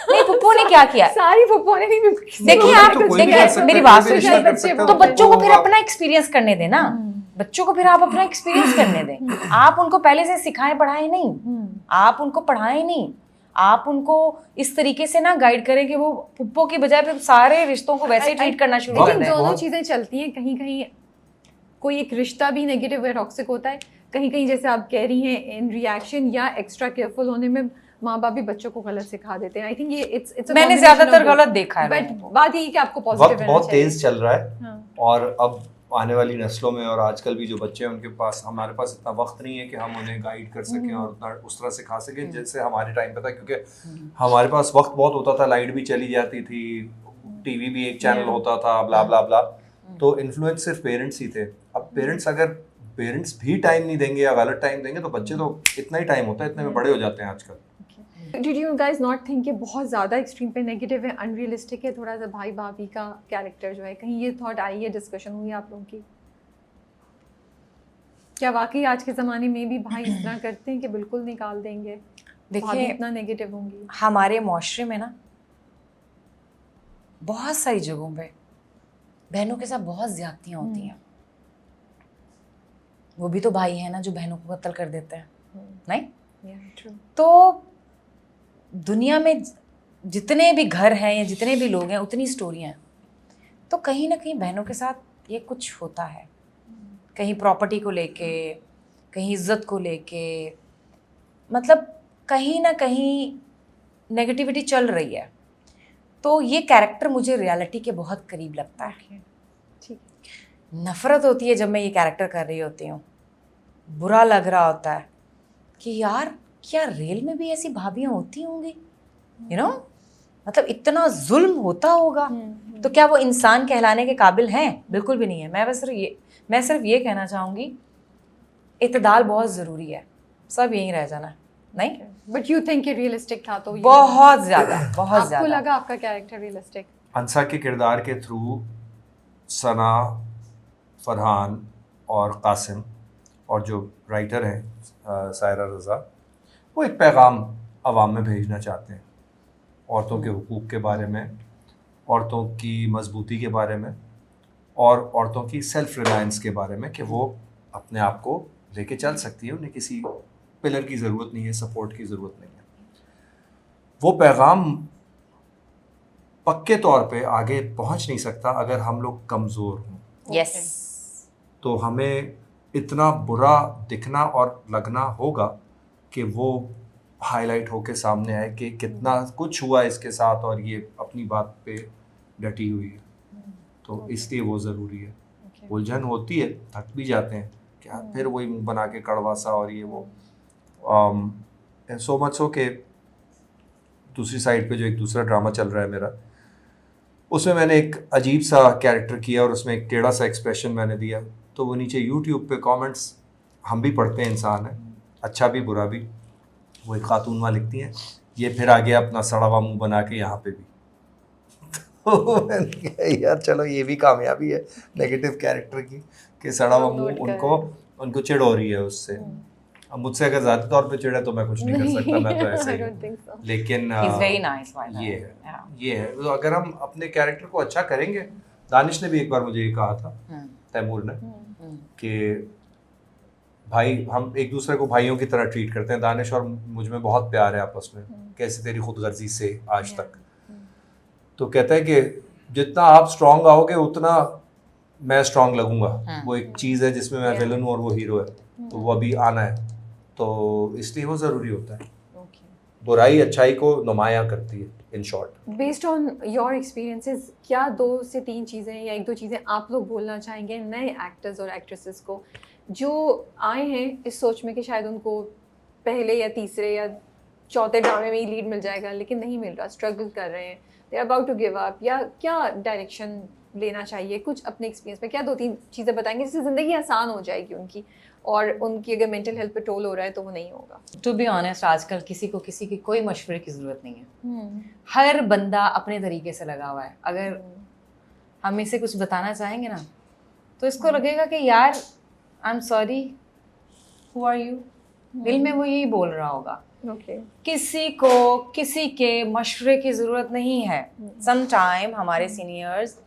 नहीं, पुप्पो ने क्या किया?
सारी पुप्पो ने नहीं।
देखिए आप, देखिए मेरी बात सुनिए, तो बच्चों को फिर अपना एक्सपीरियंस करने दें ना। बच्चों को फिर आप अपना एक्सपीरियंस करने दें। आप उनको पहले से सिखाएं पढ़ाएं नहीं, आप उनको पढ़ाएं नहीं, आप उनको इस तरीके से ना गाइड करें कि वो पुप्पो की बजाय फिर सारे रिश्तों को वैसे ही ट्रीट करना शुरू कर दें।
दोनों चीजें चलती हैं। कहीं कहीं कोई एक रिश्ता भी नेगेटिव या टॉक्सिक होता है, कहीं कहीं जैसे आप कह रही हैं इन रिएक्शन या एक्स्ट्रा केयरफुल होने में माँ बाप भी बच्चों को गलत सिखा देते हैं। आई थिंक ये इट्स
मैंने ज्यादातर गलत देखा है।
बट बात ये कि आपको पॉजिटिव
वक्त बहुत तेज चल रहा है।
हाँ।
और अब आने वाली नस्लों में और आजकल भी जो बच्चे हैं उनके पास, हमारे पास इतना वक्त नहीं है कि हम उन्हें गाइड कर सकें और उतना उस तरह सिखा सकें जैसे हमारे टाइम पे था, क्योंकि हमारे पास वक्त बहुत होता था, लाइट भी चली जाती थी, टीवी भी एक चैनल होता था, ब्ला ब्ला ब्ला। तो इन्फ्लुएंस सिर्फ पेरेंट्स ही थे। अब पेरेंट्स भी टाइम नहीं देंगे या गलत टाइम देंगे तो बच्चे तो इतना ही टाइम होता है, इतने में बड़े हो जाते हैं आजकल।
Did you guys not think कि बहुत ज़्यादा एक्सट्रीम पे नेगेटिव है, अनरियलिस्टिक है थोड़ा सा भाई भाभी का कैरेक्टर जो है? कहीं ये थॉट आई है, डिस्कशन हुई आप लोगों की? क्या वाकई आज के ज़माने में भी भाई इस तरह करते हैं कि बिल्कुल निकाल देंगे?
देखिए
इतना नेगेटिव होंगी
हमारे माशरे में ना, बहुत सारी जगहों पे बहनों के साथ बहुत ज्यादतियाँ होती हैं। वो भी तो भाई है ना जो बहनों को कत्ल कर देते हैं, नहीं?
true.
तो दुनिया में जितने भी घर हैं या जितने भी लोग हैं उतनी स्टोरियाँ हैं। तो कहीं ना कहीं बहनों के साथ ये कुछ होता है, कहीं प्रॉपर्टी को लेके, कहीं इज्जत को लेके, मतलब कहीं ना कहीं नेगेटिविटी चल रही है। तो ये कैरेक्टर मुझे रियलिटी के बहुत करीब लगता है।
ठीक।
नफ़रत होती है जब मैं ये कैरेक्टर कर रही होती हूँ, बुरा लग रहा होता है कि यार क्या रियल में भी ऐसी भाभियाँ होती होंगी, यू नो, मतलब इतना जुल्म होता होगा। तो क्या वो इंसान कहलाने के काबिल हैं? बिल्कुल भी नहीं है। मैं सिर्फ ये कहना चाहूँगी, इत्तेदाल बहुत ज़रूरी है, सब यहीं रह जाना, नहीं?
बट यू थिंक रियलिस्टिक था? तो
बहुत ज़्यादा, बहुत ज़्यादा।
आपको लगा आपका कैरेक्टर रियलिस्टिक?
अंसा के किरदार के थ्रू सना, फरहान और कासिम और जो राइटर हैं सायरा रज़ा, वो एक पैगाम आवाम में भेजना चाहते हैं, औरतों के हुकूक के बारे में, औरतों की मजबूती के बारे में और औरतों की सेल्फ रिलायंस के बारे में कि वो अपने आप को लेके चल सकती है, उन्हें किसी पिलर की ज़रूरत नहीं है, सपोर्ट की ज़रूरत नहीं है। वो पैगाम पक्के तौर पे आगे पहुंच नहीं सकता अगर हम लोग कमज़ोर हों।
यस,
तो हमें इतना बुरा दिखना और लगना होगा कि वो हाईलाइट होके सामने आए कि कितना कुछ हुआ इसके साथ और ये अपनी बात पे डटी हुई है। तो इसलिए वो ज़रूरी है। उलझन होती है, थक भी जाते हैं, क्या फिर वही मुंह बना के कड़वा सा और ये वो सो मच सो के दूसरी साइड पे जो एक दूसरा ड्रामा चल रहा है मेरा, उसमें मैंने एक अजीब सा कैरेक्टर किया और उसमें एक टेढ़ा सा एक्सप्रेशन मैंने दिया। तो वो नीचे यूट्यूब पे कमेंट्स हम भी पढ़ते हैं, इंसान है, अच्छा भी बुरा भी। वो एक खातून वहाँ लिखती हैं, ये फिर आ गया अपना सड़ा हुआ मुँह बना के यहाँ पे भी। तो मैंने कहा यार चलो ये भी कामयाबी है नेगेटिव कैरेक्टर की कि सड़ा हुआ मुँह उनको चिढ़ हो रही है उससे। अब मुझसे अगर ज़्यादा तौर पे चिढ़े तो मैं कुछ नहीं कर सकता, मैं तो ऐसे ही। लेकिन ये है तो अगर हम अपने कैरेक्टर को अच्छा करेंगे, दानिश ने भी एक बार मुझे ये कहा था, तैमूर ने, कि भाई हम एक दूसरे को भाइयों की तरह ट्रीट करते हैं, दानिश और मुझ में बहुत प्यार है आपस में, कैसे तेरी खुदगर्जी से आज तक। तो कहता है कि जितना आप स्ट्रांग आओगे उतना मैं स्ट्रांग लगूंगा। वो एक चीज़ है जिसमें मैं विलन हूँ और वो हीरो है, तो वो अभी आना है, तो इसलिए वो ज़रूरी होता है। बुराई अच्छाई को नुमाया करती है, in short.
Based on your experiences, क्या 2 से 3 चीज़ें या 1-2 चीज़ें आप लोग बोलना चाहेंगे नए एक्टर्स और एक्ट्रेसेस को जो आए हैं इस सोच में कि शायद उनको पहले या तीसरे या चौथे ड्रामे में ही लीड मिल जाएगा, लेकिन नहीं मिल रहा, स्ट्रगल कर रहे हैं, they are about to give up, या क्या डायरेक्शन लेना चाहिए? कुछ अपने एक्सपीरियंस में क्या 2-3 चीज़ें बताएंगे जिससे ज़िंदगी आसान हो जाएगी उनकी, और उनकी अगर मेंटल हेल्थ पे टोल हो रहा है तो वो नहीं होगा।
टू बी ऑनेस्ट, आजकल किसी की कोई मशवरे की ज़रूरत नहीं है। हर बंदा अपने तरीके से लगा हुआ है। अगर हम इसे कुछ बताना चाहेंगे ना तो इसको लगेगा कि यार I am sorry, who are you, दिल में वो यही बोल रहा होगा। किसी को किसी के मशवरे की ज़रूरत नहीं है। सम टाइम हमारे सीनियर्स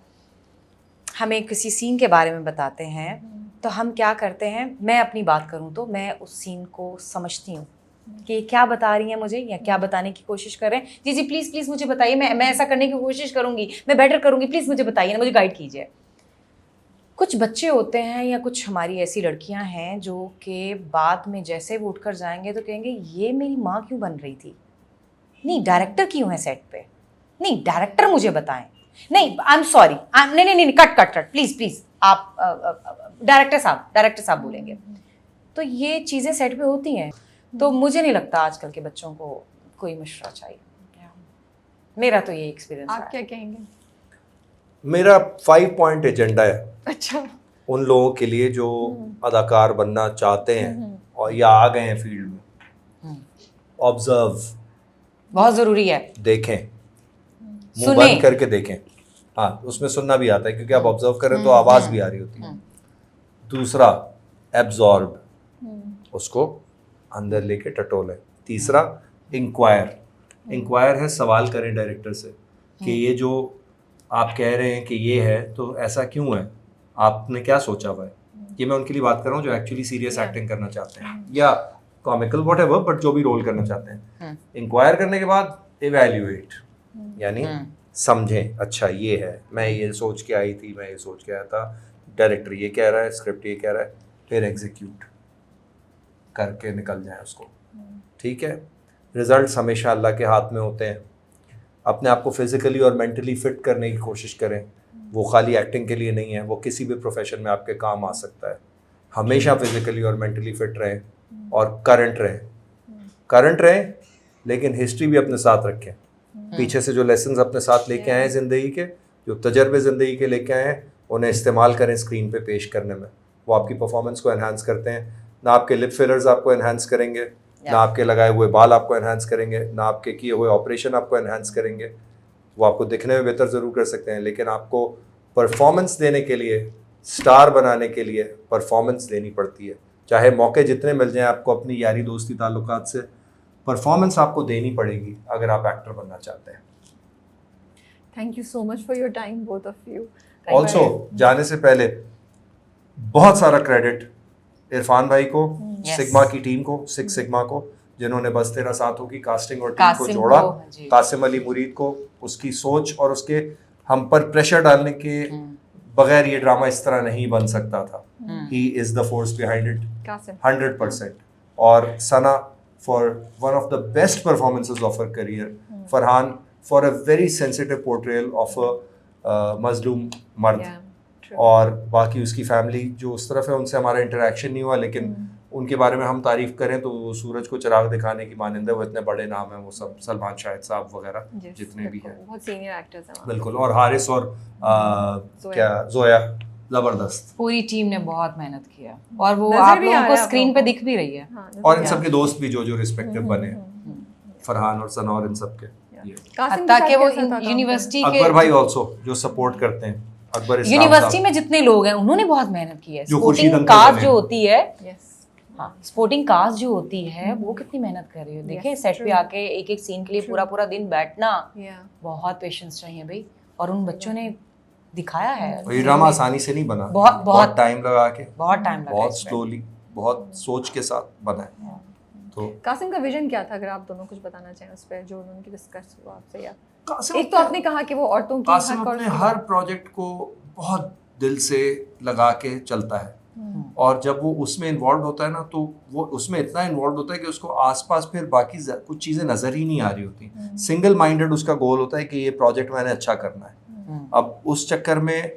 हमें किसी सीन के बारे में बताते हैं तो हम क्या करते हैं, मैं अपनी बात करूं तो मैं उस सीन को समझती हूँ कि क्या बता रही हैं मुझे या क्या बताने की कोशिश कर रहे हैं। जी जी प्लीज़ प्लीज़ मुझे बताइए, मैं ऐसा करने की कोशिश करूँगी, मैं बेटर करूँगी, प्लीज़ मुझे बताइए ना, मुझे गाइड कीजिए। कुछ बच्चे होते हैं या कुछ हमारी ऐसी लड़कियां हैं जो कि बाद में जैसे वो उठकर जाएंगे तो कहेंगे ये मेरी माँ क्यों बन रही थी, नहीं डायरेक्टर क्यों है सेट पे, नहीं डायरेक्टर मुझे बताएं, नहीं आई एम सॉरी, नहीं नहीं नहीं cut cut cut please please आप डायरेक्टर साहब बोलेंगे। तो ये चीज़ें सेट पे होती हैं। तो मुझे नहीं लगता आजकल के बच्चों को कोई मशवरा चाहिए। मेरा तो ये एक्सपीरियंस है।
आप क्या कहेंगे?
मेरा 5 पॉइंट एजेंडा है।
अच्छा।
उन लोगों के लिए जो अदाकार बनना चाहते हैं और या आ गए हैं फील्ड में, ऑब्जर्व
बहुत ज़रूरी है।
देखें, मुंह बंद करके देखें। हाँ, उसमें सुनना भी आता है क्योंकि आप ऑब्जर्व करें तो आवाज़ भी आ रही होती है। दूसरा, एब्जॉर्ब, उसको अंदर लेके टटोलें। तीसरा, इंक्वायर है, सवाल करें डायरेक्टर से कि ये जो आप कह रहे हैं कि ये है तो ऐसा क्यों है, आपने क्या सोचा हुआ है। ये मैं उनके लिए बात कर रहा हूँ जो एक्चुअली सीरियस एक्टिंग करना चाहते हैं या कॉमिकल व्हाटएवर, बट जो भी रोल करना चाहते हैं। इंक्वायर करने के बाद इवैल्यूएट, यानी समझें, अच्छा ये है, मैं ये सोच के आई थी, मैं ये सोच के आया था, डायरेक्टर ये कह रहा है, स्क्रिप्ट ये कह रहा है, फिर एग्जीक्यूट करके निकल जाए उसको। ठीक है, रिजल्ट्स हमेशा अल्लाह के हाथ में होते हैं। अपने आप को फिज़िकली और मेंटली फिट करने की कोशिश करें। वो खाली एक्टिंग के लिए नहीं है, वो किसी भी प्रोफेशन में आपके काम आ सकता है। हमेशा फिज़िकली और मेंटली फिट रहें और करंट रहें, लेकिन हिस्ट्री भी अपने साथ रखें। पीछे से जो लेसन्स अपने साथ लेके आए हैं ज़िंदगी के, जो तजर्बे ज़िंदगी के लेके आए हैं, उन्हें इस्तेमाल करें स्क्रीन पे पेश करने में। वो आपकी परफॉर्मेंस को एनहांस करते हैं। ना आपके लिप फिलर्स आपको एनहांस करेंगे, ना आपके लगाए हुए बाल आपको एनहांस करेंगे, ना आपके किए हुए ऑपरेशन आपको एनहांस करेंगे। वो आपको दिखने में बेहतर ज़रूर कर सकते हैं, लेकिन आपको परफॉर्मेंस देने के लिए, स्टार बनाने के लिए परफॉर्मेंस देनी पड़ती है। चाहे मौके जितने मिल जाएं आपको अपनी यारी दोस्ती ताल्लुकात से, परफॉर्मेंस आपको देनी पड़ेगी अगर आप एक्टर बनना चाहते हैं।
Thank you so much for your time both of you.
Also जाने से पहले बहुत सारा क्रेडिट इरफान भाई को, सिग्मा की टीम को, सिक्स सिग्मा को, जिन्होंने बस तेरा साथों की कास्टिंग और टीम को जोड़ा, कासिम अली मुरीद को, उसकी सोच और उसके हम पर प्रेशर डालने के बगैर ये ड्रामा इस तरह नहीं बन सकता था। He is the force behind it 100%। और Sana for one of the best performances of her career, Farhan for a very sensitive portrayal of a मजलूम मर्द, और बाकी उसकी फैमिली जो उस तरफ है उनसे हमारा इंटरेक्शन नहीं हुआ, लेकिन उनके बारे में हम तारीफ करें तो सूरज को चिराग दिखाने की मानिंदा, वो इतने बड़े नाम हैं वो सब, सलमान शाहिद साहब वगैरह जितने भी हैं,
बहुत सीनियर एक्टर्स हैं
बिल्कुल। और हारिस और क्या जोया, जबरदस्त।
पूरी टीम ने बहुत मेहनत किया और वो आप लोगों को स्क्रीन पे दिख भी रही है।
और इन सबके दोस्त भी जो रिस्पेक्टिव बने, फरहान और सना और इन सबके,
ताकि वो यूनिवर्सिटी के
अकबर भाई ऑल्सो जो सपोर्ट करते हैं, अकबर
यूनिवर्सिटी में जितने लोग हैं उन्होंने बहुत मेहनत की है। स्पोर्टिंग कास्ट जो होती है, हाँ स्पोर्टिंग कास्ट जो होती है वो कितनी मेहनत कर रही है। देखिए सेट पे आके एक एक सीन के लिए पूरा पूरा दिन बैठना, बहुत पेशेंस चाहिए भाई, और उन बच्चों ने दिखाया है।
ये ड्रामा आसानी से नहीं बना, बहुत टाइम लगा के, बहुत स्लोली, बहुत सोच के साथ बना है। तो
कासिम का विजन क्या था, अगर आप दोनों कुछ बताना चाहें उस पर, जो उन्होंने डिस्कस हुआ आपसे? या एक तो आपने कहा कि वो औरतों की
कासिम अपने हर प्रोजेक्ट को बहुत दिल से लगा के चलता है, और जब वो उसमें इन्वॉल्व होता है ना, तो वो उसमें इतना इन्वॉल्व होता है कि उसको आसपास फिर बाकी कुछ चीज़ें नज़र ही नहीं आ रही होती। सिंगल माइंडेड उसका गोल होता है कि ये प्रोजेक्ट मैंने अच्छा करना है। अब उस चक्कर में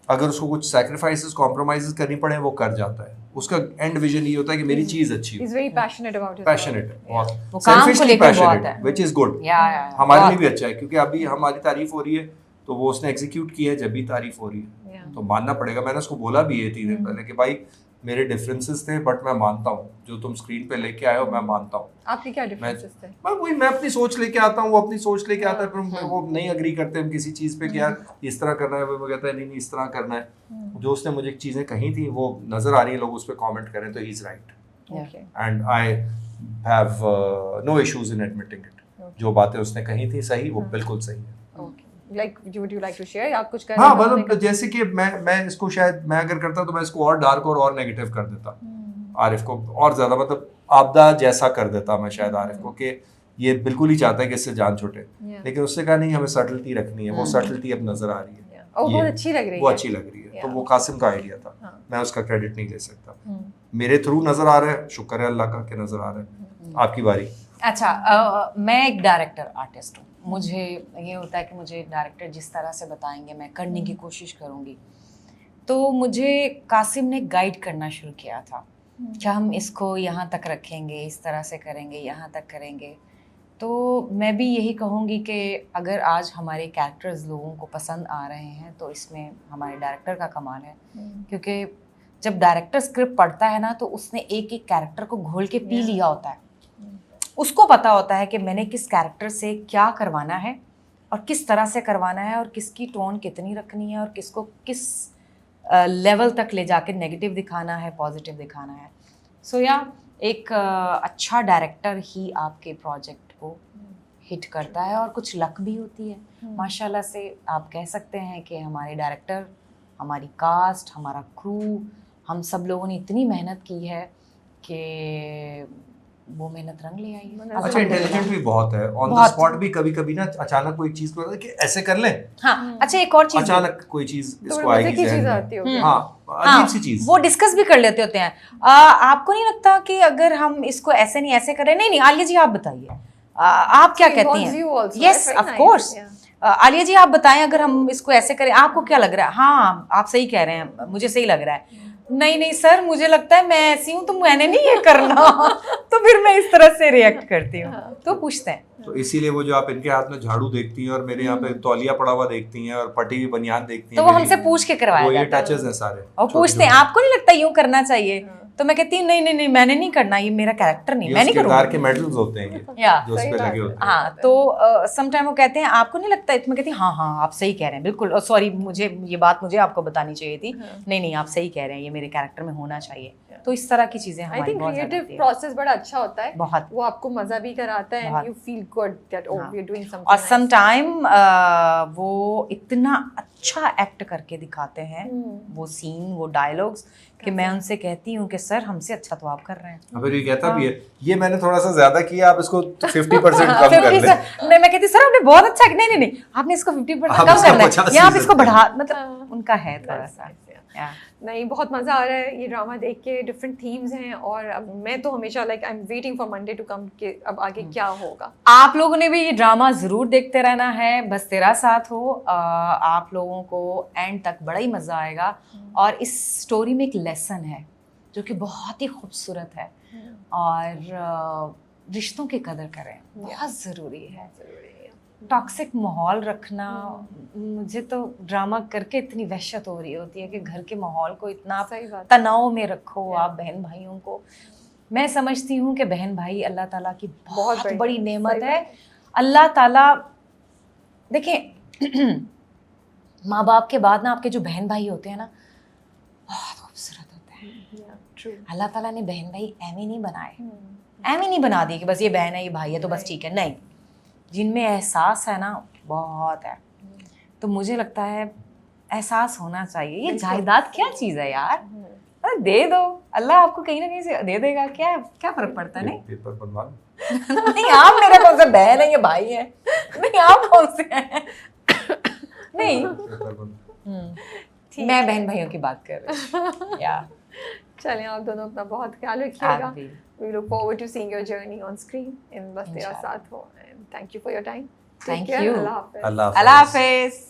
अगर उसको कुछ सैक्रिफाइसेस, कॉम्प्रोमाइजेस करनी पड़े, वो कर जाता है। उसका एंड विजन ये होता है कि मेरी चीज़ अच्छी हो।
He's very passionate about his
passionate है बहुत,
वो काम को लेकर बहुत है,
which is good। हमारे लिए भी अच्छा है, क्योंकि अभी हमारी तारीफ हो रही है तो वो उसने एग्जीक्यूट किया है, जब भी तारीफ हो रही है तो मानना पड़ेगा। मैंने उसको बोला भी ये 3 दिन पहले कि भाई मेरे डिफरेंसेस थे, बट मैं मानता हूँ जो तुम स्क्रीन पे लेके आए हो, मैं मानता हूँ।
आपके क्या डिफरेंसेस थे?
मैं अपनी सोच लेके आता हूँ, वो अपनी सोच लेके आता है, फिर वो नहीं अग्री करते हम किसी चीज़ पे कि यार इस तरह करना है, वो कहता है नहीं इस तरह करना है। जो उसने मुझे चीज़ें कही थी वो नज़र आ रही है, लोग उस पर कॉमेंट करें तो ही is right, and I have no issues in admitting it. जो बातें उसने कही थी सही, वो बिल्कुल सही है।
Like, would you like to share? आप कुछ
हाँ, मतलब जैसे कि मैं इसको शायद मैं अगर करता तो मैं इसको और डार्क और नेगेटिव कर देता, आरिफ को और ज्यादा मतलब आपदा जैसा कर देता मैं शायद आरिफ को, कि ये बिल्कुल ही चाहता है कि इससे जान छूटे, लेकिन उससे कहा नहीं हमें सटलिटी रखनी है। वो सटलिटी अब नजर आ रही है,
बहुत अच्छी लग रही है,
वो अच्छी लग रही है। तो वो कासिम का आइडिया था, मैं उसका क्रेडिट नहीं ले सकता। मेरे थ्रू नजर आ रहा है, शुक्र है अल्लाह का कि नजर आ रहा है। आपकी बारी।
अच्छा, मैं एक डायरेक्टर आर्टिस्ट हूँ, मुझे ये होता है कि मुझे डायरेक्टर जिस तरह से बताएंगे मैं करने की कोशिश करूँगी। तो मुझे कासिम ने गाइड करना शुरू किया था कि हम इसको यहाँ तक रखेंगे, इस तरह से करेंगे, यहाँ तक करेंगे। तो मैं भी यही कहूँगी कि अगर आज हमारे कैरेक्टर्स लोगों को पसंद आ रहे हैं तो इसमें हमारे डायरेक्टर का कमाल है, क्योंकि जब डायरेक्टर स्क्रिप्ट पढ़ता है ना तो उसने एक एक कैरेक्टर को घोल के पी लिया होता है। उसको पता होता है कि मैंने किस कैरेक्टर से क्या करवाना है और किस तरह से करवाना है और किसकी टोन कितनी रखनी है और किसको किस लेवल तक ले जाके नेगेटिव दिखाना है, पॉजिटिव दिखाना है। सो या एक अच्छा डायरेक्टर ही आपके प्रोजेक्ट को हिट करता है, और कुछ लक भी होती है। माशाल्लाह से आप कह सकते हैं कि हमारे डायरेक्टर, हमारी कास्ट, हमारा क्रू, हम सब लोगों ने इतनी मेहनत की है कि वो मेहनत रंग ले आई है।
अच्छा, इंटेलिजेंट भी बहुत है, ऑन द स्पॉट भी कभी-कभी ना अचानक कोई चीज को कि ऐसे कर लें।
हाँ, अच्छा एक और चीज,
अचानक कोई चीज इसको आएगी जहन में। हाँ, अजीब सी चीज,
वो डिस्कस भी कर लेते होते हैं। आपको नहीं लगता कि अगर हम इसको ऐसे नहीं ऐसे करें? नहीं, आलिया जी आप बताइए, आप क्या कहती हैं? यस ऑफ कोर्स, आलिया जी आप बताएं, अगर हम इसको ऐसे करें आपको क्या लग रहा है? हाँ आप सही कह रहे हैं, मुझे सही लग रहा है। नहीं सर, मुझे लगता है मैं ऐसी हूँ तो मैंने नहीं ये करना। तो फिर मैं इस तरह से रिएक्ट करती हूँ। तो पूछते हैं,
तो इसीलिए वो जो आप इनके हाथ में झाड़ू देखती हैं और मेरे यहाँ पे तौलिया पड़ा हुआ देखती हैं और पटी हुई बनियान देखती हैं,
तो वो हमसे पूछ के करवाया
वो ये
जाता है।
टचेस हैं सारे,
और पूछते हैं आपको नहीं लगता यूं करना चाहिए? तो मैं कहती हूँ नहीं मैंने नहीं करना, ये मेरा कैरेक्टर नहीं, मैं नहीं करूँगा।
किरदार के मेडल्स होते हैं ये जो उस पे लगे होते हैं।
हाँ, तो सम टाइम वो कहते हैं आपको नहीं लगता, तो मैं कहती हूँ हाँ आप सही कह रहे हैं, बिल्कुल, और सॉरी मुझे ये बात आपको बतानी चाहिए थी। नहीं आप सही कह रहे हैं, ये मेरे कैरेक्टर में होना चाहिए। तो इस तरह की चीजें
आई
हमारी
थिंक
बहुत ज्यादा
क्रिएटिव
होती है।
प्रोसेस बड़ा अच्छा होता है,
बहुत।
वो आपको मजा भी कराता है,
बहुत।
And you feel good that oh
हाँ।
वी आर डूइंग
और
समथिंग
सम टाइम वो इतना अच्छा एक्ट करके दिखाते हैं वो सीन, वो डायलॉग्स, कि मैं उनसे कहती हूँ कि सर हमसे अच्छा तो आप कर रहे हैं।
अब ये कहता भी है ये मैंने थोड़ा सा ज्यादा किया, आप इसको 50% कम कर
50
लें।
मैं कहती सर आपने बहुत अच्छा, नहीं नहीं नहीं आपने इसको 50%
आप
कम
इसको
करना
50
है या आप इसको
करते हैं।
बढ़ा, मतलब उनका है थोड़ा सा।
नहीं, बहुत मजा आ रहा है ये ड्रामा देख के, डिफरेंट थीम्स हैं, और अब मैं तो हमेशा like I am waiting for Monday to come कि अब आगे क्या होगा।
आप लोगों ने भी ये ड्रामा जरूर देखते रहना है, बस तेरा साथ हो। आप लोगों को एंड तक बड़ा ही मजा आएगा, और इस स्टोरी में एक लेसन है जो कि बहुत ही खूबसूरत है, और रिश्तों की कदर करें, बहुत ज़रूरी है। टॉक्सिक माहौल रखना, मुझे तो ड्रामा करके इतनी वहशत हो रही होती है कि घर के माहौल को इतना तनाव में रखो आप बहन भाइयों को। मैं समझती हूँ कि बहन भाई अल्लाह ताला की बहुत बड़ी नेमत है। अल्लाह ताला, देखें माँ बाप के बाद ना आपके जो बहन भाई होते हैं ना, बहुत खूबसूरत होते हैं। अल्लाह ताला ने बहन भाई ऐਵੇਂ नहीं बनाए, ऐਵੇਂ नहीं बना दिए कि बस ये बहन है ये भाई है तो बस ठीक है, नहीं, जिनमें एहसास है ना बहुत है। तो मुझे लगता है एहसास होना चाहिए। ये जायदाद क्या चीज़ है यार, अरे दे दो, अल्लाह आपको कहीं ना कहीं से दे देगा, क्या क्या फर्क पड़ता है। नहीं
पेपर बनवा
नहीं, आप मेरे कौन से बहन है ये भाई है, नहीं आप कौन से हैं, नहीं मैं बहन भाइयों की बात कर रही हूँ। या
चलें, आप दोनों अपना बहुत ख्याल रखिएगा। We look forward to seeing your journey on screen in बस तेरा साथ हो, and thank you for your time.
Thank you.
Allah Hafiz.
Allah
Allah Hafiz.